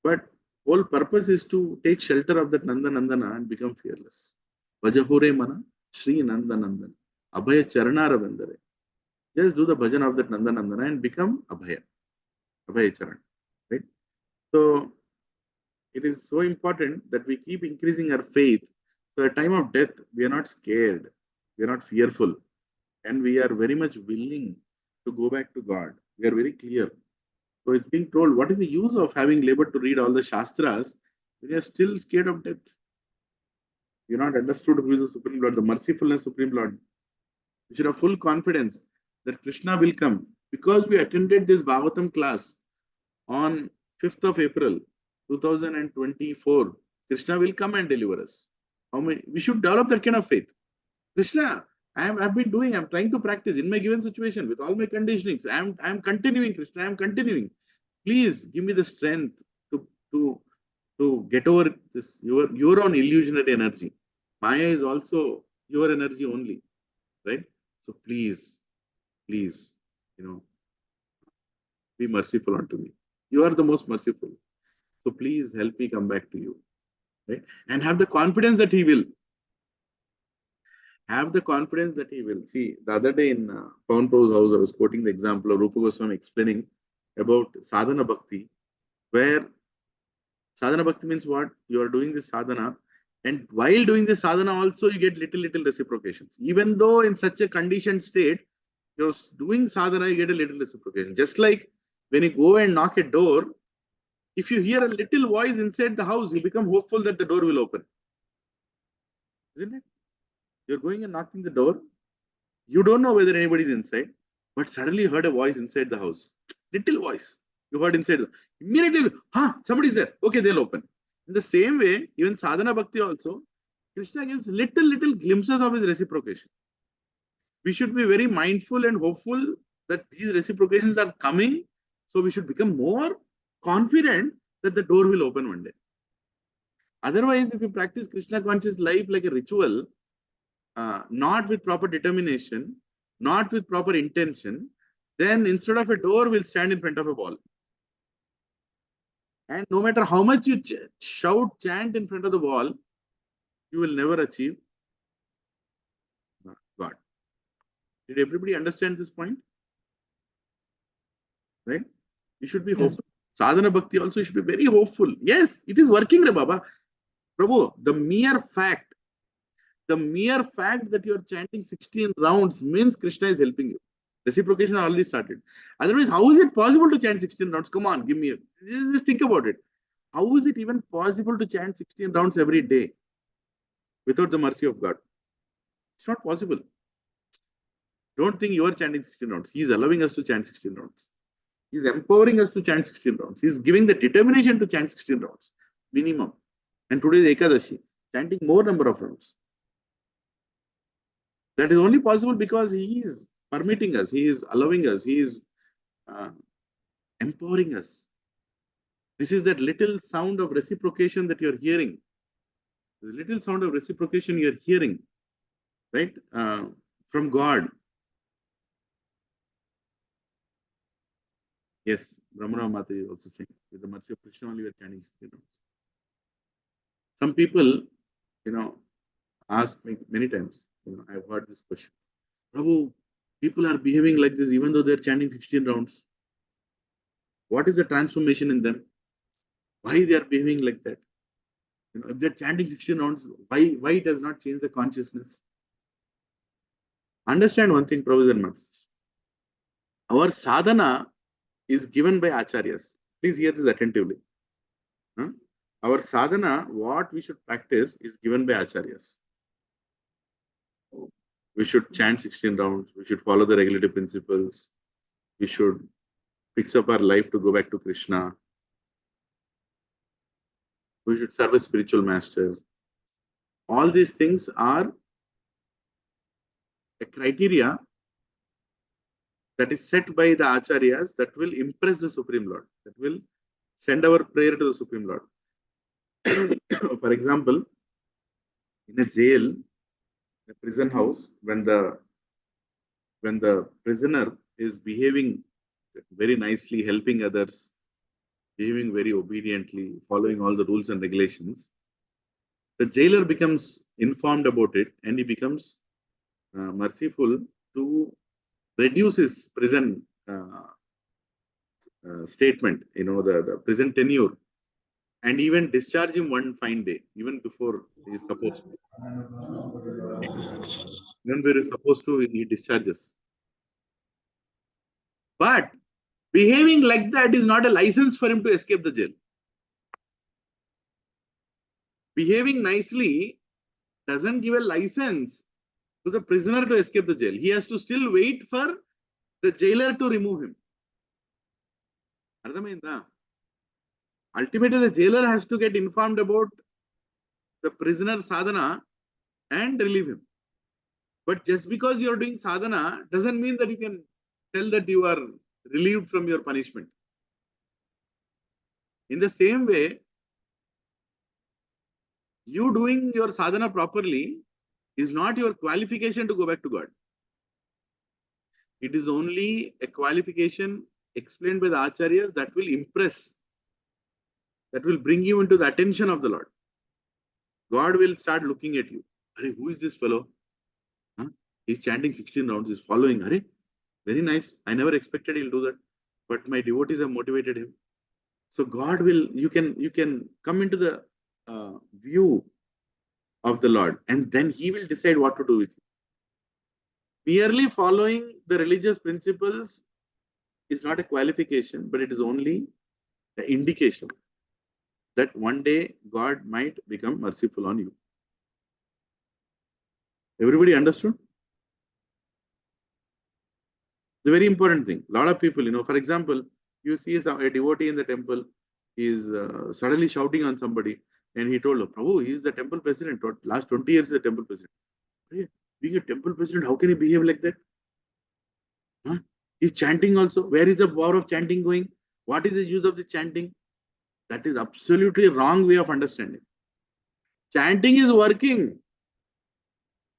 But whole purpose is to take shelter of that Nanda Nandana and become fearless. Vajahore mana Sri Nanda Nandana. Abhaya Charanara Vandare. Just do the bhajan of that Nanda Nandana and become Abhaya. Abhaya Charan. Right? So it is so important that we keep increasing our faith. So at time of death, we are not scared. We are not fearful. And we are very much willing to go back to God. We are very clear. So it's being told, what is the use of having labored to read all the Shastras when you are still scared of death? You are not understood who is the Supreme Lord, the mercifulness Supreme Lord. We should have full confidence that Krishna will come. Because we attended this Bhagavatam class on 5th of April 2024, Krishna will come and deliver us. We should develop that kind of faith. Krishna, I'm trying to practice in my given situation with all my conditionings. I'm continuing, Krishna, I'm continuing. Please give me the strength to get over this, your own illusionary energy. Maya is also your energy only, right? So please, be merciful unto me. You are the most merciful. So please help me come back to you, right? And have the confidence that he will. Have the confidence that he will. See, the other day in Pawan Prabhu's house, I was quoting the example of Rupa Goswami explaining about sadhana bhakti, where sadhana bhakti means what? You are doing this sadhana, and while doing this sadhana also you get little reciprocations. Even though in such a conditioned state, you're doing sadhana, you get a little reciprocation. Just like when you go and knock a door, if you hear a little voice inside the house, you become hopeful that the door will open. Isn't it? You're going and knocking the door. You don't know whether anybody is inside, but suddenly you heard a voice inside the house. Little voice. You heard inside. Immediately, somebody's there. Okay, they'll open. In the same way, even sadhana bhakti also, Krishna gives little glimpses of his reciprocation. We should be very mindful and hopeful that these reciprocations are coming. So we should become more confident that the door will open one day. Otherwise, if you practice Krishna conscious life like a ritual, not with proper determination, not with proper intention, then instead of a door, we'll stand in front of a wall. And no matter how much you shout, chant in front of the wall, you will never achieve God. Did everybody understand this point? Right? You should be hopeful. Sadhana bhakti also should be very hopeful. Yes, it is working, Re Baba. Prabhu, the mere fact that you are chanting 16 rounds means Krishna is helping you. Reciprocation already started. Otherwise, how is it possible to chant 16 rounds? Come on, just think about it. How is it even possible to chant 16 rounds every day without the mercy of God? It's not possible. Don't think you are chanting 16 rounds. He is allowing us to chant 16 rounds. He is empowering us to chant 16 rounds. He is giving the determination to chant 16 rounds, minimum. And today is Ekadashi, chanting more number of rounds. That is only possible because He is permitting us, He is allowing us, He is empowering us. This is that little sound of reciprocation that you're hearing. The little sound of reciprocation you're hearing, right? From God. Yes, Brahmana Mata is also saying, with the mercy of Krishna only we are chanting. Some people, ask me many times, I've heard this question. Prabhu, people are behaving like this even though they're chanting 16 rounds. What is the transformation in them? Why they are behaving like that? If they're chanting 16 rounds, why it does not change the consciousness? Understand one thing, Prabhu and Masters. Our sadhana is given by acharyas. Please hear this attentively. Our sadhana, what we should practice, is given by acharyas. We should chant 16 rounds. We should follow the regulative principles. We should fix up our life to go back to Krishna. We should serve a spiritual master. All these things are a criteria that is set by the acharyas that will impress the Supreme Lord, that will send our prayer to the Supreme Lord. For example, in a jail, a prison house, when the prisoner is behaving very nicely, helping others, behaving very obediently, following all the rules and regulations, the jailer becomes informed about it and he becomes merciful to reduce his prison statement, the prison tenure, and even discharge him one fine day, even before he is supposed to. Even where he is supposed to, he discharges. But behaving like that is not a license for him to escape the jail. Behaving nicely doesn't give a license to the prisoner to escape the jail. He has to still wait for the jailer to remove him. Ultimately, the jailer has to get informed about the prisoner sadhana and relieve him. But just because you are doing sadhana doesn't mean that you can tell that you are relieved from your punishment. In the same way, you doing your sadhana properly is not your qualification to go back to God. It is only a qualification explained by the acharyas that will impress, that will bring you into the attention of the Lord. God will start looking at you. Arey, who is this fellow? He's chanting 16 rounds, he's following. Arey, very nice. I never expected he'll do that. But my devotees have motivated him. So God will, you can come into the view of the Lord, and then He will decide what to do with you. Merely following the religious principles is not a qualification, but it is only the indication that one day God might become merciful on you. Everybody understood? The very important thing. A lot of people, for example, you see a devotee in the temple, he is suddenly shouting on somebody, and he told, Prabhu, he is the temple president. Last 20 years, he is the temple president. Hey, being a temple president, how can he behave like that? He's chanting also. Where is the power of chanting going? What is the use of the chanting? That is absolutely wrong way of understanding. Chanting is working.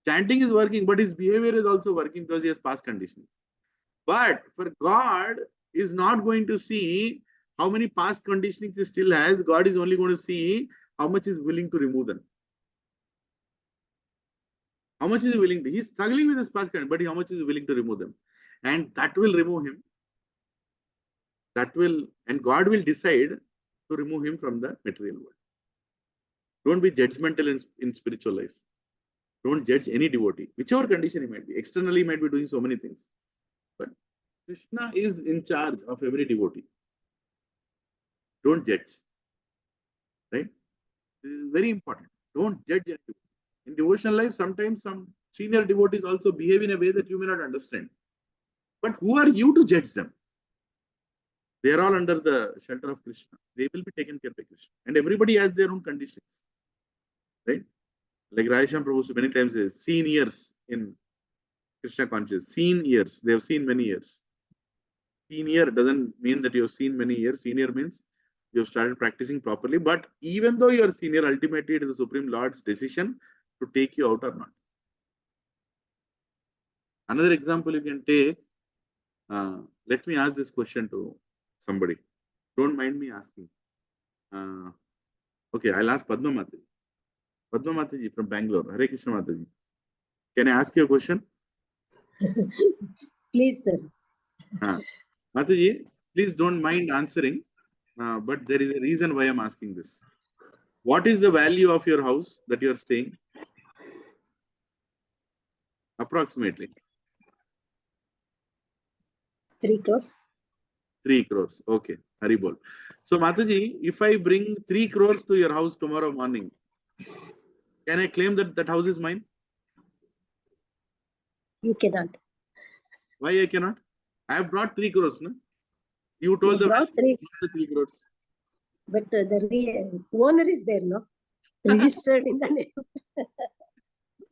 Chanting is working, but his behavior is also working because he has past conditioning. But for God is not going to see how many past conditionings he still has. God is only going to see how much he is willing to remove them. How much is he willing to? He's struggling with his past conditioning, but how much is he willing to remove them? And that will remove him. And God will decide to remove him from the material world. Don't be judgmental in spiritual life. Don't judge any devotee, whichever condition he might be. Externally, he might be doing so many things. But Krishna is in charge of every devotee. Don't judge. Right? This is very important. Don't judge any devotee. In devotional life, sometimes some senior devotees also behave in a way that you may not understand. But who are you to judge them? They are all under the shelter of Krishna. They will be taken care by Krishna. And everybody has their own conditions. Right? Like Raisham Prabhu many times says, seniors in Krishna conscious. Seen years. They have seen many years. Senior doesn't mean that you have seen many years. Senior means you have started practicing properly. But even though you are senior, ultimately it is the Supreme Lord's decision to take you out or not. Another example you can take, let me ask this question to somebody. Don't mind me asking. Okay, I'll ask Padma Mataji. Padma Mataji from Bangalore. Hare Krishna Mataji. Can I ask you a question? Please, sir. Mataji, please don't mind answering, but there is a reason why I'm asking this. What is the value of your house that you are staying? Approximately. 3 crores. 3 crores. Okay, Haribol. So Mataji, if I bring 3 crores to your house tomorrow morning, can I claim that that house is mine? You cannot. Why I cannot? I have brought 3 crores, no? You told You the brought value of the 3 crores. But the owner is there, no? Registered in the name.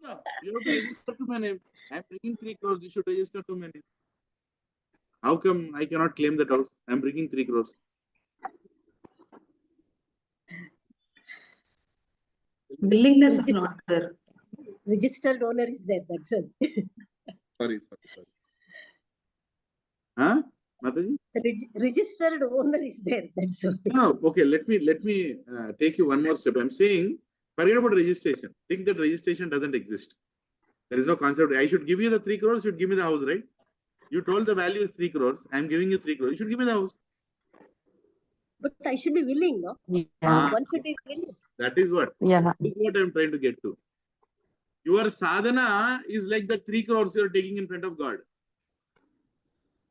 No, you have to register to my name. I'm bringing 3 crores. You should register to my name. How come I cannot claim that house? I'm bringing 3 crores. Willingness is not there. Registered owner is there, that's all. Sorry. Huh? Mataji? Registered owner is there, that's all. No, okay, let me take you one more step. I'm saying, forget about registration. Think that registration doesn't exist. There is no concept. I should give you the 3 crores, you should give me the house, right? You told the value is 3 crores. I'm giving you 3 crores. You should give me the house. But I should be willing, no? Yeah. One should be willing. That is what. Yeah. That is what I'm trying to get to. Your sadhana is like the 3 crores you're taking in front of God.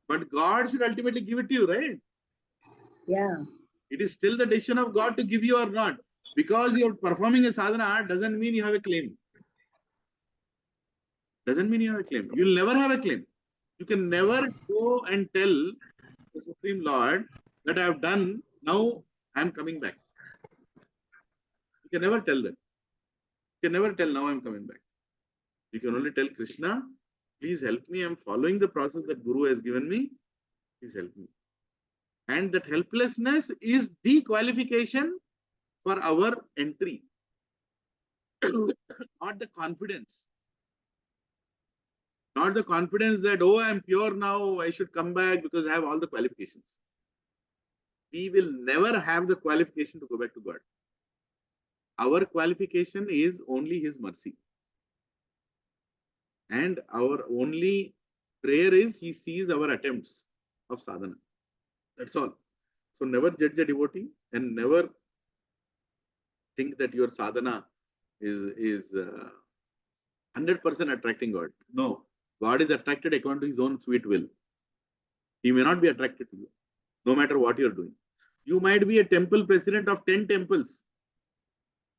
But God should ultimately give it to you, right? Yeah. It is still the decision of God to give you or not. Because you're performing a sadhana doesn't mean you have a claim. Doesn't mean you have a claim. You'll never have a claim. You can never go and tell the Supreme Lord that I have done, now I am coming back. You can never tell that. You can never tell, now I am coming back. You can only tell Krishna, please help me. I am following the process that Guru has given me. Please help me. And that helplessness is the qualification for our entry, not the confidence. Not the confidence that, oh, I am pure now, I should come back because I have all the qualifications. We will never have the qualification to go back to God. Our qualification is only His mercy. And our only prayer is He sees our attempts of sadhana. That's all. So never judge a devotee and never think that your sadhana is 100% attracting God. No, God is attracted according to His own sweet will. He may not be attracted to you, no matter what you're doing. You might be a temple president of 10 temples,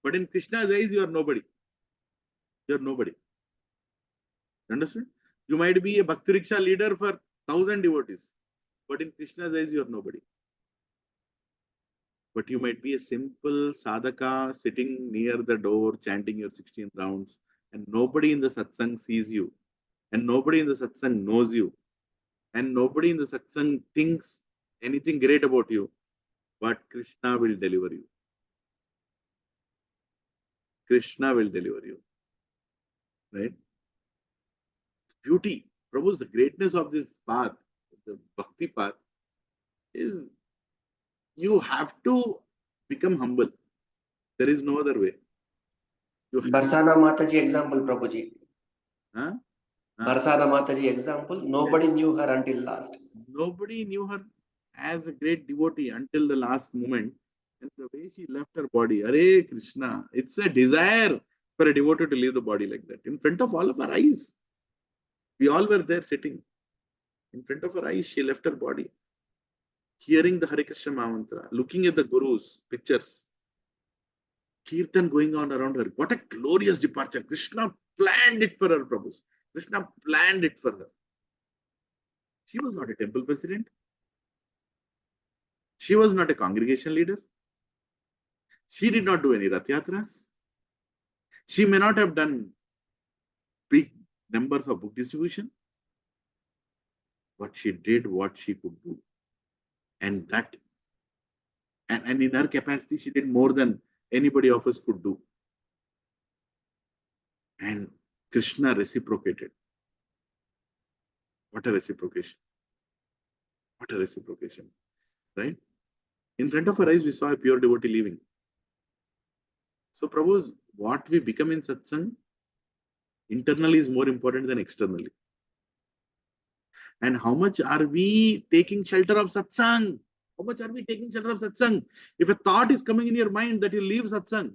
but in Krishna's eyes, you are nobody. You're nobody. Understood? You might be a Bhakti Riksha leader for 1,000 devotees, but in Krishna's eyes, you are nobody. But you might be a simple sadhaka sitting near the door, chanting your 16 rounds, and nobody in the satsang sees you, and nobody in the satsang knows you, and nobody in the satsang thinks anything great about you, but Krishna will deliver you. Krishna will deliver you. Right? Beauty, Prabhu's the greatness of this path, the bhakti path, is you have to become humble. There is no other way. Barsana Mataji example, Prabhuji. Huh? Barsana Mataji example, nobody knew her until last. Nobody knew her as a great devotee until the last moment. And the way she left her body, Hare Krishna, it's a desire for a devotee to leave the body like that. In front of all of our eyes. We all were there sitting. In front of her eyes, she left her body. Hearing the Hare Krishna Mahamantra, looking at the Guru's pictures, Kirtan going on around her. What a glorious departure. Krishna planned it for her, Prabhu. Krishna planned it for her. She was not a temple president. She was not a congregation leader. She did not do any Rath Yatras. She may not have done big numbers of book distribution, but she did what she could do. And in her capacity, she did more than anybody of us could do. And Krishna reciprocated. What a reciprocation. What a reciprocation, right? In front of our eyes, we saw a pure devotee leaving. So, Prabhu, what we become in satsang, internally is more important than externally. And how much are we taking shelter of satsang? How much are we taking shelter of satsang? If a thought is coming in your mind that you leave satsang,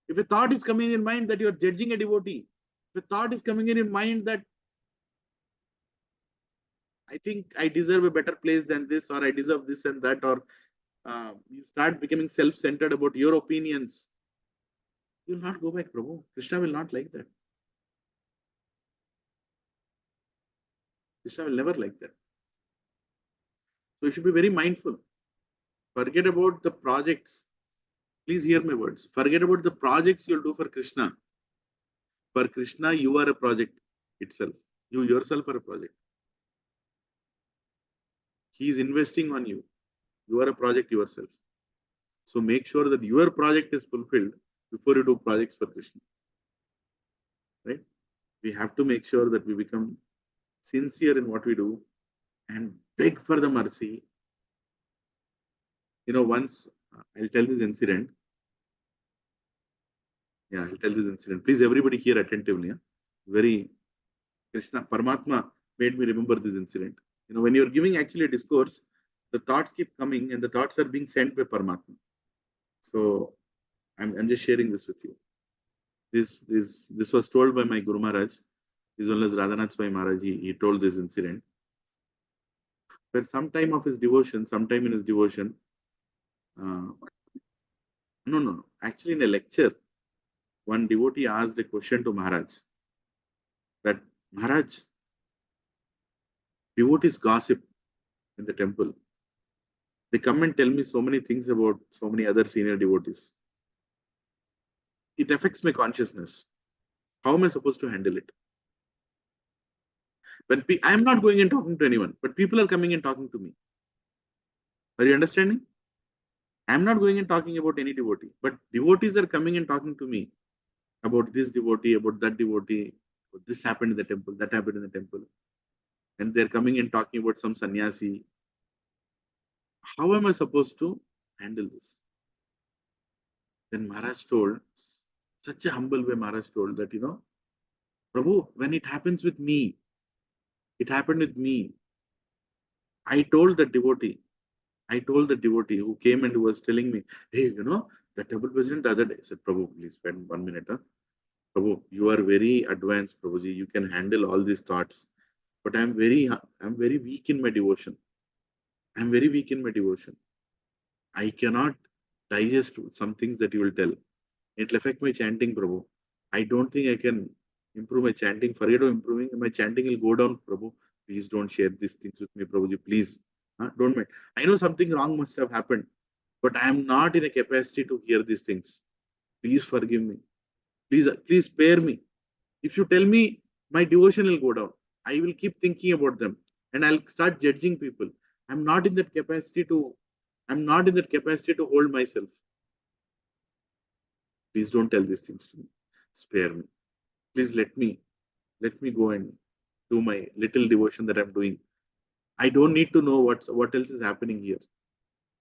if a thought is coming in your mind that you are judging a devotee, if a thought is coming in your mind that I think I deserve a better place than this, or I deserve this and that, or you start becoming self-centered about your opinions, you will not go back, Prabhu. Krishna will not like that. Krishna will never like that. So you should be very mindful. Forget about the projects. Please hear my words. Forget about the projects you'll do for Krishna. For Krishna, you are a project itself. You yourself are a project. He is investing on you. You are a project yourself. So make sure that your project is fulfilled before you do projects for Krishna. Right? We have to make sure that we become sincere in what we do and beg for the mercy. You know, once I'll tell this incident. Yeah, I'll tell this incident. Please, everybody hear attentively. Very Krishna, Paramatma made me remember this incident. You know, when you're giving actually a discourse, the thoughts keep coming and the thoughts are being sent by Paramatma. So I'm just sharing this with you. This was told by my Guru Maharaj. As well as Radhanath Swami Maharaj, he told this incident. Where sometime in his devotion, no. Actually, in a lecture, one devotee asked a question to Maharaj. That Maharaj, devotees gossip in the temple. They come and tell me so many things about so many other senior devotees. It affects my consciousness. How am I supposed to handle it? When I am not going and talking to anyone, but people are coming and talking to me. Are you understanding? I am not going and talking about any devotee, but devotees are coming and talking to me about this devotee, about that devotee, this happened in the temple, that happened in the temple. And they're coming and talking about some sannyasi. How am I supposed to handle this? Then Maharaj told, such a humble way Maharaj told that, Prabhu, when it happens with me, it happened with me. I told the devotee who came and who was telling me, hey, the temple president the other day said, Prabhu, please spend 1 minute. Huh? Prabhu, you are very advanced, Prabhuji. You can handle all these thoughts. But I'm very weak in my devotion. I'm very weak in my devotion. I cannot digest some things that you will tell. It will affect my chanting, Prabhu. I don't think I can improve my chanting. Forget of improving. My chanting will go down, Prabhu. Please don't share these things with me, Prabhuji. Please. Don't mind. I know something wrong must have happened, but I am not in a capacity to hear these things. Please forgive me. Please spare me. If you tell me, my devotion will go down. I will keep thinking about them and I'll start judging people. I'm not in that capacity to hold myself. Please don't tell these things to me. Spare me. Please let me go and do my little devotion that I'm doing. I don't need to know what else is happening here.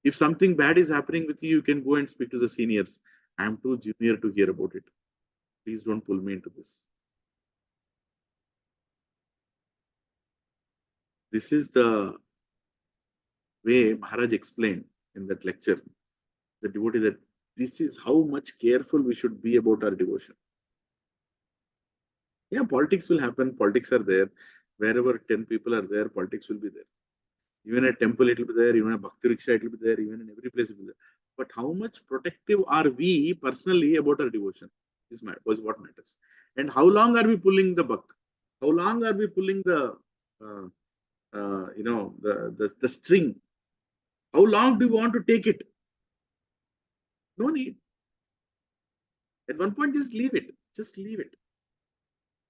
If something bad is happening with you, you can go and speak to the seniors. I'm too junior to hear about it. Please don't pull me into this. This is the way Maharaj explained in that lecture, the devotee, that this is how much careful we should be about our devotion. Yeah, politics will happen. Politics are there. Wherever 10 people are there, politics will be there. Even a temple, it will be there. Even a bhakti rickshaw, it will be there. Even in every place, it will be there. But how much protective are we personally about our devotion was what matters. And how long are we pulling the buck? How long are we pulling the the string? How long do you want to take it? No need. At one point, just leave it. Just leave it.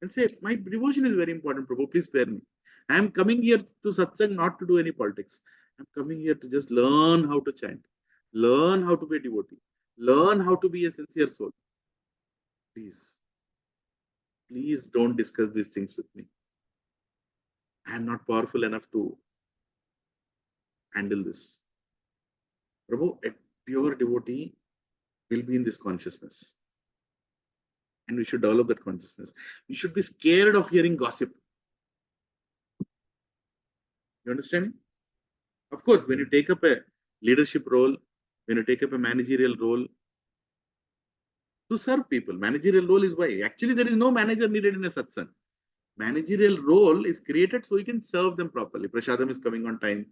and say, my devotion is very important, Prabhu, please spare me. I am coming here to satsang not to do any politics. I'm coming here to just learn how to chant, learn how to be a devotee, learn how to be a sincere soul. Please, please don't discuss these things with me. I am not powerful enough to handle this. Prabhu, a pure devotee will be in this consciousness. And we should develop that consciousness. We should be scared of hearing gossip. You understand? Of course, when you take up a leadership role, when you take up a managerial role, to serve people, managerial role is why. Actually, there is no manager needed in a satsang. Managerial role is created so you can serve them properly. Prashadam is coming on time.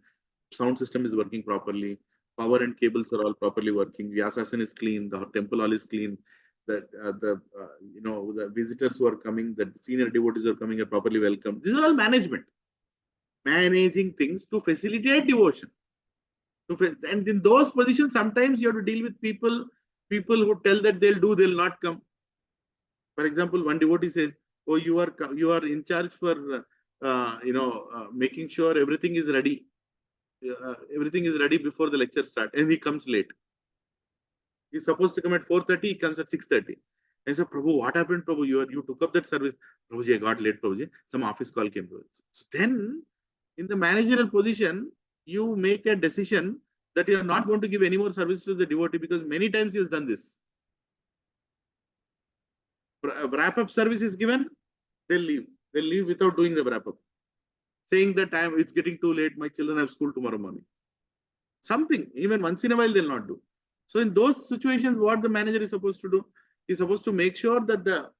Sound system is working properly. Power and cables are all properly working. Vyasasan is clean. The temple hall is clean. The visitors who are coming, the senior devotees are coming, are properly welcomed. These are all management. Managing things to facilitate devotion. And in those positions, sometimes you have to deal with people who tell that they'll not come. For example, one devotee says, "Oh, you are in charge for making sure everything is ready. Everything is ready before the lecture starts," and he comes late. He's supposed to come at 4:30. He comes at 6:30. I said, "Prabhu, what happened, Prabhu? You took up that service." "Prabhuji, I got late, Prabhuji. Some office call came to us." So then, in the managerial position, you make a decision that you are not going to give any more service to the devotee because many times he has done this. Wrap-up service is given, they'll leave. They'll leave without doing the wrap-up, saying that it's getting too late. My children have school tomorrow morning. Something, even once in a while, they'll not do. So in those situations, what the manager is supposed to do? He's supposed to make sure that the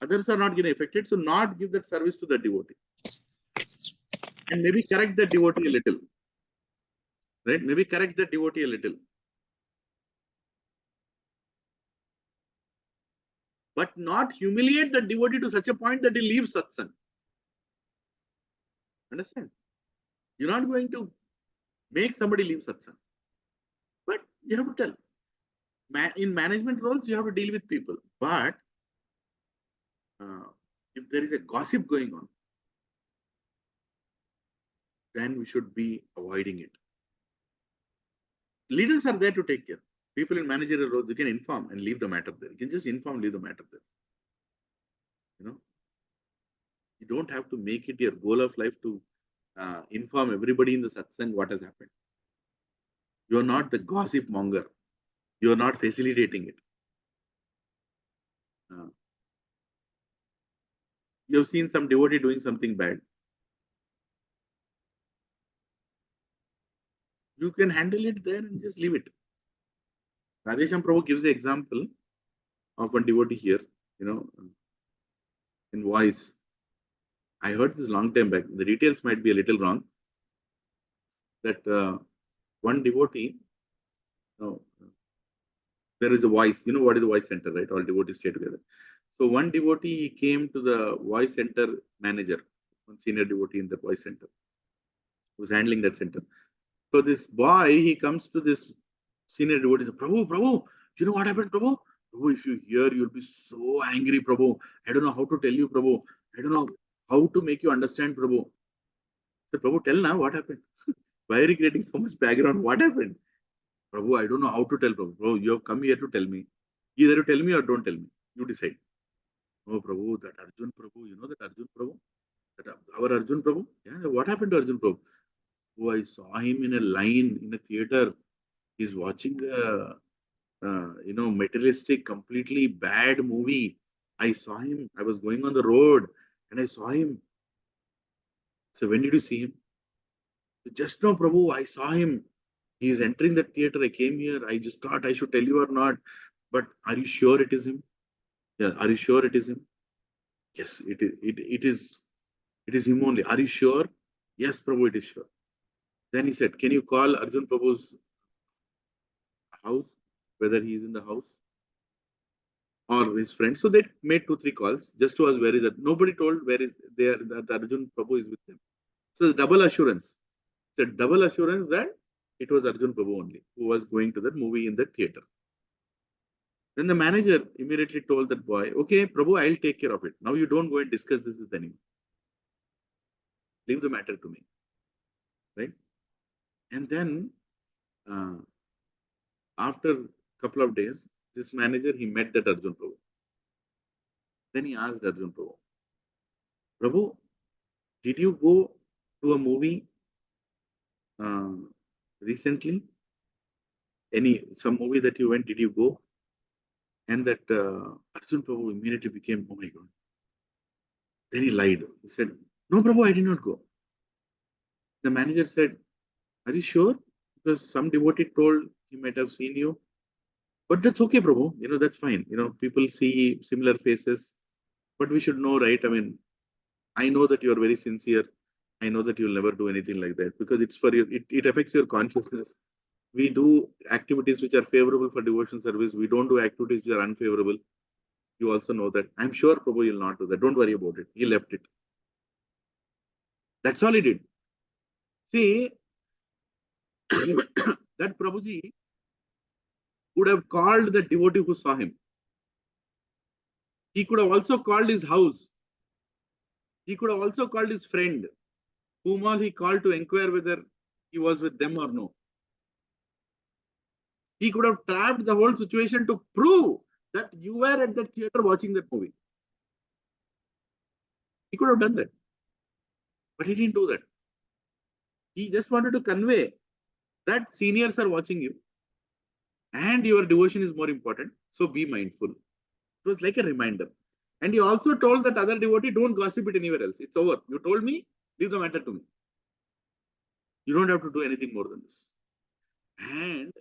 others are not getting affected. So not give that service to the devotee. And maybe correct the devotee a little. Right? Maybe correct the devotee a little. But not humiliate the devotee to such a point that he leaves satsang. Understand? You're not going to make somebody leave satsang. But you have to tell. In management roles, you have to deal with people. But if there is a gossip going on, then we should be avoiding it. Leaders are there to take care. People in managerial roles, you can inform and leave the matter there. You can just inform, leave the matter there. You don't have to make it your goal of life to inform everybody in the satsang what has happened. You are not the gossip monger. You are not facilitating it. You have seen some devotee doing something bad. You can handle it there and just leave it. Radhesham Prabhu gives an example of one devotee here, in voice. I heard this long time back. The details might be a little wrong. That one devotee, there is a voice. You know what is the voice center, right? All devotees stay together. So one devotee came to the voice center manager, one senior devotee in the voice center, who's handling that center. So this boy, he comes to this senior devotee, says, Prabhu, you know what happened, Prabhu? Prabhu, if you hear, you'll be so angry, Prabhu. I don't know how to tell you, Prabhu. I don't know how to make you understand, Prabhu. So Prabhu, tell now what happened. Why are you creating so much background? What happened? Prabhu, I don't know how to tell, Prabhu. Prabhu, you have come here to tell me. Either you tell me or don't tell me. You decide. Oh, Prabhu, that Arjun Prabhu, you know that Arjun Prabhu? That our Arjun Prabhu? Yeah, what happened to Arjun Prabhu? Oh, I saw him in a line in a theater. He's watching a, materialistic, completely bad movie. I saw him. I was going on the road and I saw him. So when did you see him? Just now, Prabhu, I saw him. He is entering the theater. I came here. I just thought I should tell you or not. But are you sure it is him? Yeah. Are you sure it is him? Yes, it is. It is him only. Are you sure? Yes, Prabhu, it is sure. Then he said, can you call Arjun Prabhu's house, whether he is in the house or his friend? So they made 2-3 calls just to ask where is that. Nobody told where is there that Arjun Prabhu is with them. So the double assurance. It's a double assurance that it was Arjun Prabhu only who was going to that movie in that theater. Then the manager immediately told that boy, okay, Prabhu, I'll take care of it. Now you don't go and discuss this with anyone. Leave the matter to me. Right? And then after a couple of days, this manager, he met that Arjun Prabhu. Then he asked Arjun Prabhu, Prabhu, did you go to a movie recently? Some movie that you went, did you go? And that Arjun Prabhu immediately became, oh my God. Then he lied. He said, no, Prabhu, I did not go. The manager said, are you sure? Because some devotee told he might have seen you. But that's okay, Prabhu. That's fine. People see similar faces. But we should know, right? I mean, I know that you are very sincere. I know that you'll never do anything like that because it's for you. It affects your consciousness. We do activities which are favorable for devotion service. We don't do activities which are unfavorable. You also know that. I'm sure Prabhu will not do that. Don't worry about it. He left it. That's all he did. See, that Prabhuji would have called the devotee who saw him. He could have also called his house. He could have also called his friend, whom all he called to inquire whether he was with them or no. He could have trapped the whole situation to prove that you were at that theater watching that movie. He could have done that. But he didn't do that. He just wanted to convey that seniors are watching you and your devotion is more important. So be mindful. It was like a reminder. And he also told that other devotee, don't gossip it anywhere else. It's over. You told me, leave the matter to me. You don't have to do anything more than this. And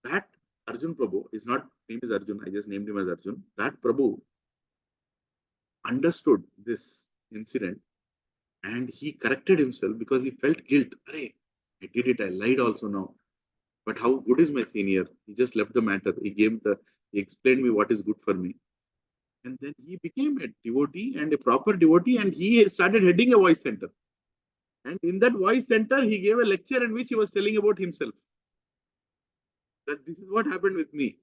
that Arjun Prabhu is not, name is Arjun, I just named him as Arjun. That Prabhu understood this incident and he corrected himself because he felt guilt. Arey, I did it, I lied also now. But how good is my senior? He just left the matter. He explained me what is good for me. And then he became a devotee and a proper devotee and he started heading a voice center. And in that voice center, he gave a lecture in which he was telling about himself. That this is what happened with me.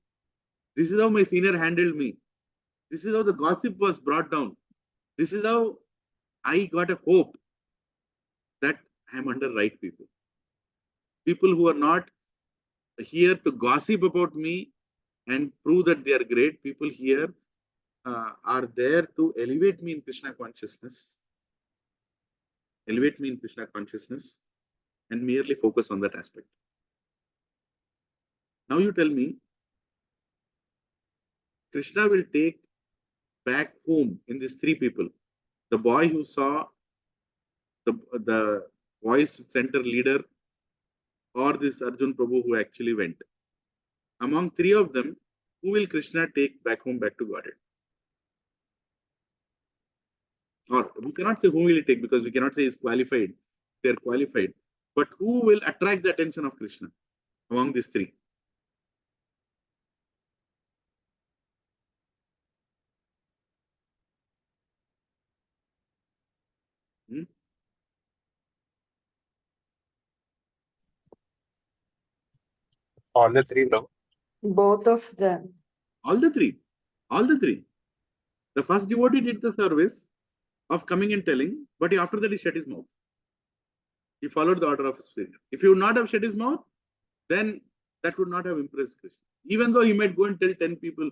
This is how my senior handled me. This is how the gossip was brought down. This is how I got a hope that I am under right people. People who are not here to gossip about me and prove that they are great. People here are there to elevate me in Krishna consciousness. Elevate me in Krishna consciousness and merely focus on that aspect. Now you tell me, Krishna will take back home in these three people. The boy who saw the voice center leader or this Arjun Prabhu who actually went. Among three of them, who will Krishna take back home, back to Godhead? Or we cannot say whom will he take because we cannot say he's qualified. They are qualified. But who will attract the attention of Krishna among these three? All the three, bro. Both of them. All the three. All the three. The first devotee did the service of coming and telling, but after that he shut his mouth. He followed the order of his spirit. If he would not have shut his mouth, then that would not have impressed Krishna. Even though he might go and tell 10 people,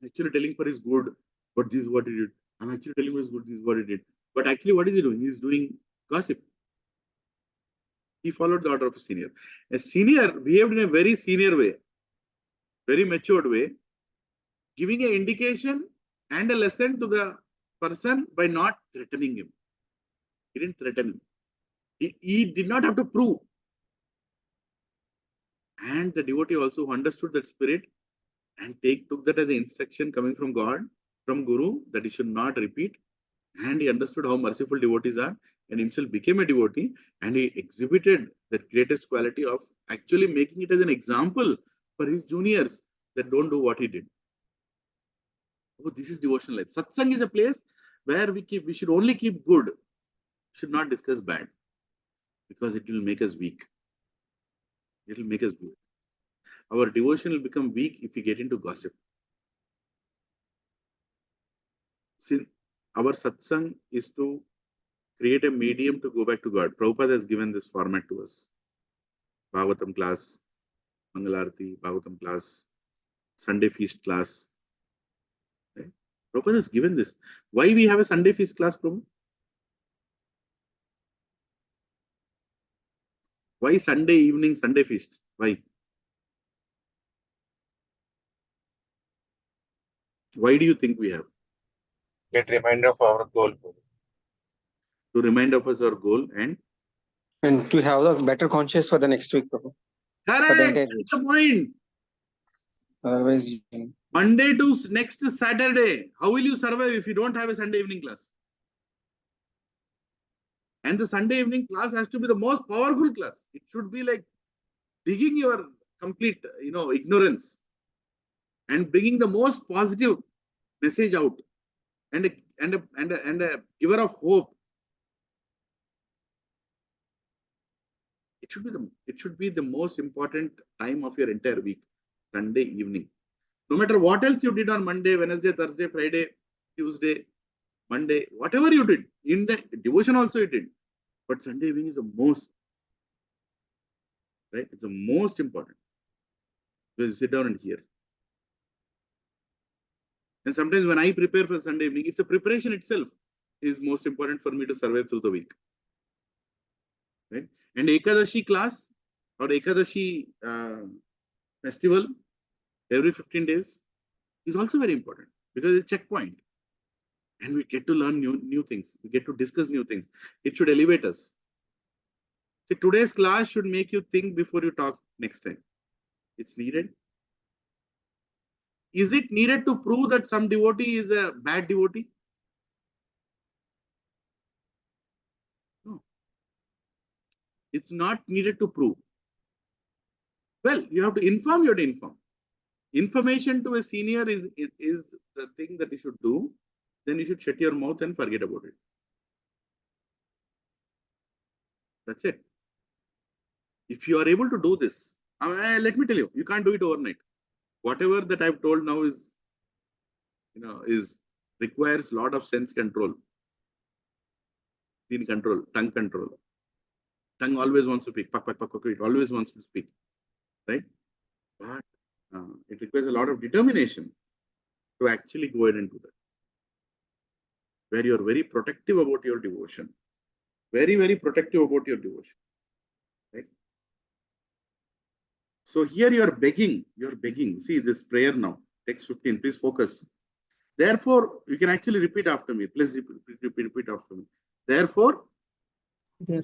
actually telling for his good, but this is what he did. I'm actually telling for his good, this is what he did. But actually, what is he doing? He's doing gossip. He followed the order of a senior. A senior behaved in a very senior way, very matured way, giving an indication and a lesson to the person by not threatening him. He didn't threaten him. He did not have to prove. And the devotee also understood that spirit and took that as an instruction coming from God, from Guru, that he should not repeat. And he understood how merciful devotees are and himself became a devotee and he exhibited that greatest quality of actually making it as an example for his juniors that don't do what he did. Oh, this is devotional life. Satsang is a place where we should only keep good, should not discuss bad, because it will make us weak. It will make us weak. Our devotion will become weak if we get into gossip. our satsang is to create a medium to go back to God. Prabhupada has given this format to us. Bhagavatam class, Mangalarti, Bhagavatam class, Sunday feast class. Right? Prabhupada has given this. Why we have a Sunday feast class, Prabhupada? Why Sunday evening, Sunday feast? Why? Why do you think we have? Get reminder of our goal. To remind of us our goal and to have a better conscience for the next week. Prabhu. correct. That's the point. Otherwise, Monday to next Saturday. How will you survive if you don't have a Sunday evening class? And the Sunday evening class has to be the most powerful class. It should be like digging your complete, ignorance and bringing the most positive message out and a giver of hope. It should be the most important time of your entire week, Sunday evening. No matter what else you did on Monday, Wednesday, Thursday, Friday, Tuesday, Monday, whatever you did, in the devotion also you did. But Sunday evening is the most, right? It's the most important. Because you sit down and hear. And sometimes when I prepare for Sunday evening, it's a preparation itself is most important for me to survive through the week. Right? And Ekadashi class or Ekadashi festival every 15 days is also very important because it's a checkpoint. And we get to learn new things. We get to discuss new things. It should elevate us. See, today's class should make you think before you talk next time. It's needed. Is it needed to prove that some devotee is a bad devotee? No. It's not needed to prove. Well, you have to inform, you have to inform. Information to a senior is the thing that you should do. Then you should shut your mouth and forget about it. That's it. If you are able to do this, let me tell you, you can't do it overnight. Whatever that I've told now is requires a lot of sense control. Tongue control. Tongue always wants to speak. It always wants to speak. Right? But it requires a lot of determination to actually go ahead and do that. Where you're very protective about your devotion. Very, very protective about your devotion. Right? So here you're begging. See this prayer now. Text 15. Please focus. Therefore, you can actually repeat after me. Please repeat after me. Therefore, O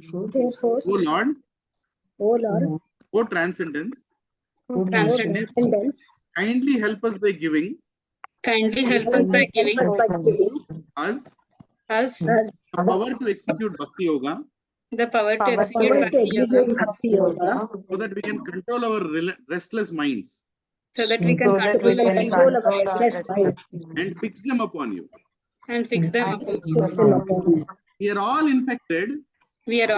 Lord, O transcendence, kindly help us by giving us the power to execute Bhakti Yoga, so that we can control our restless minds and fix them upon you. We are all infected your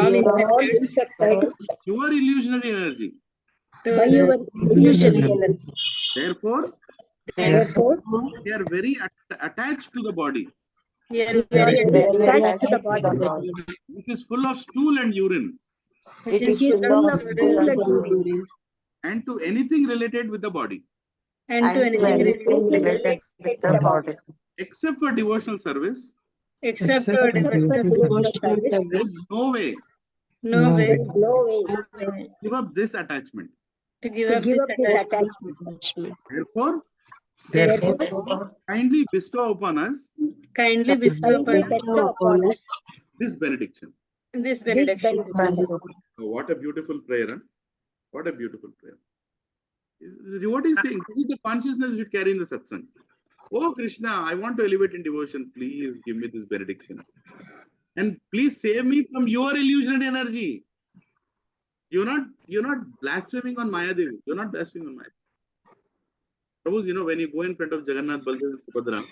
illusionary energy. Therefore, we are very attached to the body, which is full of stool and urine, and to anything related with the body, except for devotional service. No way. Give up this attachment. Therefore, kindly bestow upon us this benediction. Oh, what a beautiful prayer. Huh? What a beautiful prayer. What is saying? This is the consciousness you should carry in the satsang. Oh Krishna, I want to elevate in devotion. Please give me this benediction. And please save me from your illusionary energy. You're not blaspheming on Maya Devi. You're not blaspheming on Maya. Suppose, when you go in front of Jagannath, Baldev, and Subhadra,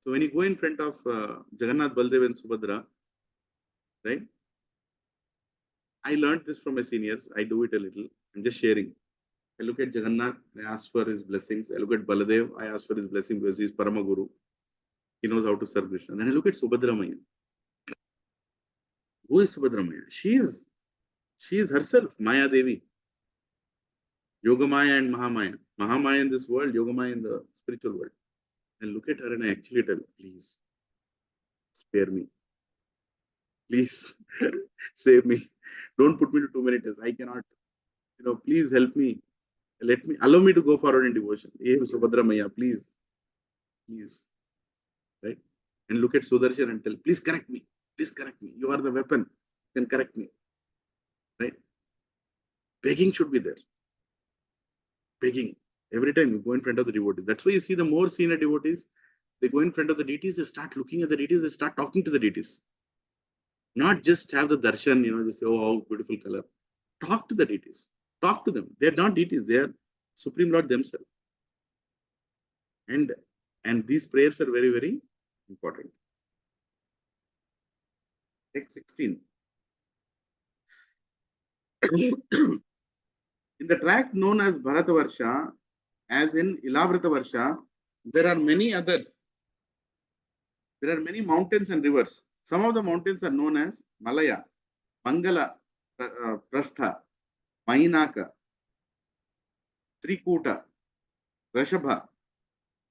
so when you go in front of Jagannath, Baldev, and Subhadra, right? I learned this from my seniors. I do it a little. I'm just sharing. I look at Jagannath, I ask for his blessings. I look at Baladev, I ask for his blessing because he is Paramaguru. He knows how to serve Krishna. Then I look at Subhadra Maya. Who is Subhadra Maya? She is herself, Maya Devi. Yogamaya and Mahamaya. Mahamaya in this world, Yogamaya in the spiritual world. I look at her and I actually tell, please, spare me. Please, save me. Don't put me to too many tests. I cannot, please help me. Allow me to go forward in devotion. Hey, Subhadra Maya, please. Please. Right? And look at Sudarshan and tell, please correct me. Please correct me. You are the weapon. You can correct me. Right? Begging should be there. Begging. Every time you go in front of the devotees. That's why you see the more senior devotees, they go in front of the deities, they start looking at the deities, they start talking to the deities. Not just have the darshan, just say, oh, how beautiful color. Talk to the deities. Talk to them. They are not deities, they are Supreme Lord themselves. And these prayers are very, very important. Text 16. In the tract known as Bharatavarsha, as in Ilavrata there are many others. There are many mountains and rivers. Some of the mountains are known as Malaya, Mangala, Prastha, Mainaka, Trikuta, Rashabha,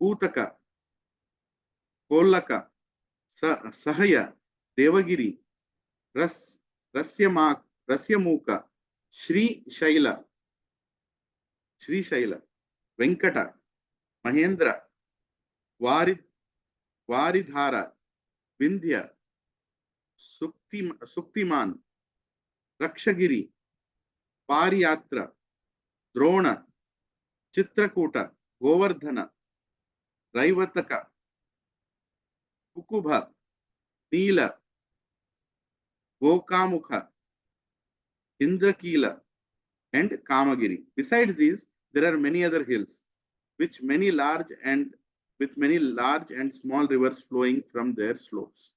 Kutaka, Kolaka, Sahaya, Devagiri, Rasyamuka, Sri Shaila, Venkata, Mahendra, Varidhara, Vindhya, Suktiman, Rakshagiri, Pariyatra, Drona, Chitrakuta, Govardhana, Raivataka, Kukubha, Neela, Gokamukha, Indrakila, and Kamagiri. Besides these, there are many other hills, with many large and small rivers flowing from their slopes.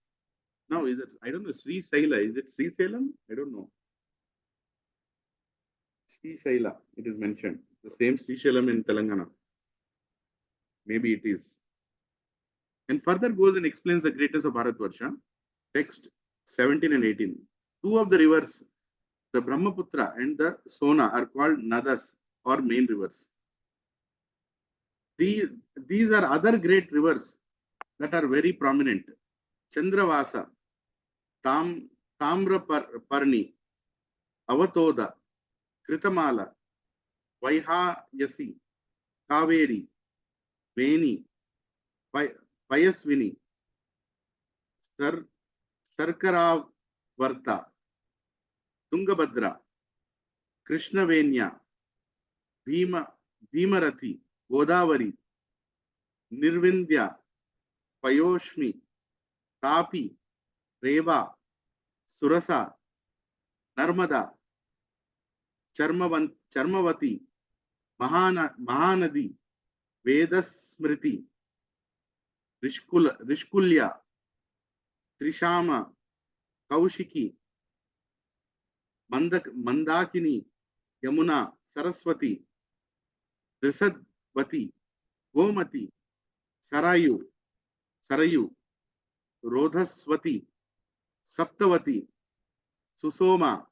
Now, is it, I don't know, Sri Saila, is it Sri Salem? I don't know. Sri Saila, it is mentioned. The same Sri Salem in Telangana. Maybe it is. And further goes and explains the greatness of Bharatvarsha. Text 17 and 18. Two of the rivers, the Brahmaputra and the Sona, are called Nadas or main rivers. These are other great rivers that are very prominent. Chandravasa, Tamraparni, Avatoda, Kritamala, Vaihayasi, Kaveri, Veni, Payasvini, Sarkaravarta, Tungabhadra, Krishnavenya, Bhimarathi, Godavari, Nirvindya, Payoshmi, Tapi, Reva, Surasa, Narmada, Charmavati, Mahanadi, Vedasmriti, Rishkulya, Trishama, Kaushiki, Mandakini, Yamuna, Saraswati, Drisadvati, Gomati, Sarayu, Rodhaswati, Saptavati, Susoma,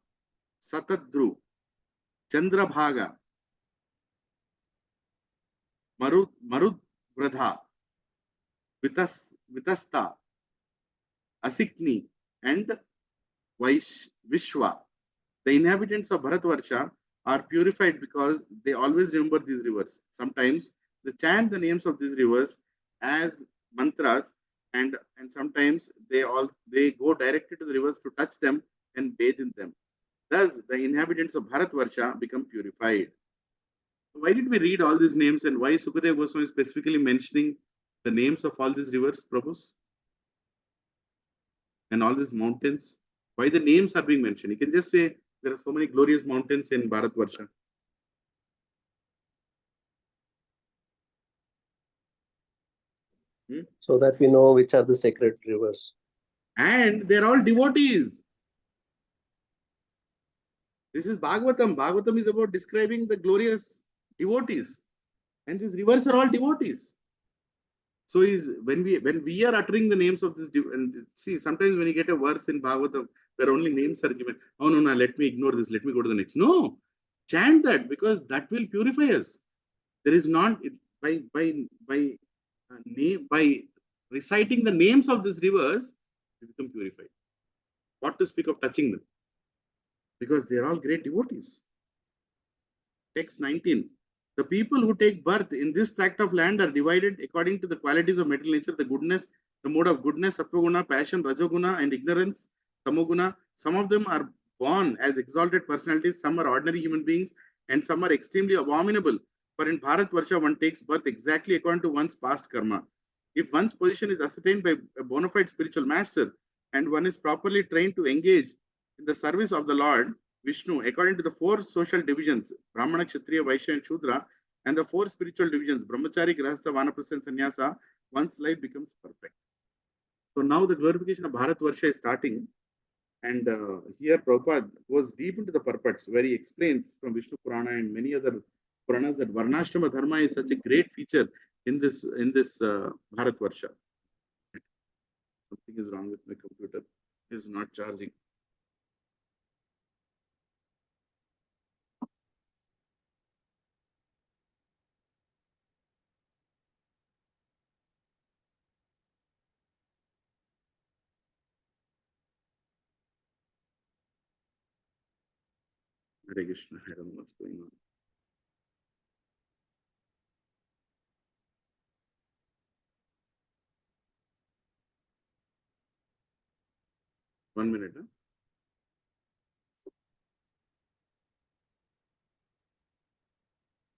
Satadru, Chandrabhaga, Marudvradha, Vitasta, Asikni, and Vishwa. The inhabitants of Bharatvarsha are purified because they always remember these rivers. Sometimes they chant the names of these rivers as mantras, and sometimes they go directly to the rivers to touch them and bathe in them. Thus, the inhabitants of Bharatvarsha become purified. Why did we read all these names, and why Sukadeva Goswami is specifically mentioning the names of all these rivers, Prabhus? And all these mountains? Why the names are being mentioned? You can just say there are so many glorious mountains in Bharatvarsha. So that we know which are the sacred rivers. And they're all devotees. This is Bhagavatam. Bhagavatam is about describing the glorious devotees, and these rivers are all devotees. So when we are uttering the names of this, and see, sometimes when you get a verse in Bhagavatam where only names are given, oh no, let me ignore this, let me go to the next. No, chant that, because that will purify us. There is not by reciting the names of these rivers, we become purified. What to speak of touching them? Because they are all great devotees. Text 19. The people who take birth in this tract of land are divided according to the qualities of material nature, the goodness, the mode of goodness, sattva-guna, passion, rajoguna, and ignorance, tamoguna. Some of them are born as exalted personalities, some are ordinary human beings, and some are extremely abominable. For in Bharat Varsha, one takes birth exactly according to one's past karma. If one's position is ascertained by a bona fide spiritual master, and one is properly trained to engage in the service of the Lord, Vishnu, according to the four social divisions, Brahmana, Kshatriya, Vaishya, and Shudra, and the four spiritual divisions, Brahmachari, Grahastha, Vanaprastha, and Sannyasa, one's life becomes perfect. So now the glorification of Bharat Varsha is starting, and here Prabhupada goes deep into the purports, where he explains from Vishnu Purana and many other Puranas that Varnashrama Dharma is such a great feature in this Bharat Varsha. Something is wrong with my computer. It is not charging. Hare Krishna, I don't know what's going on. One minute. Huh?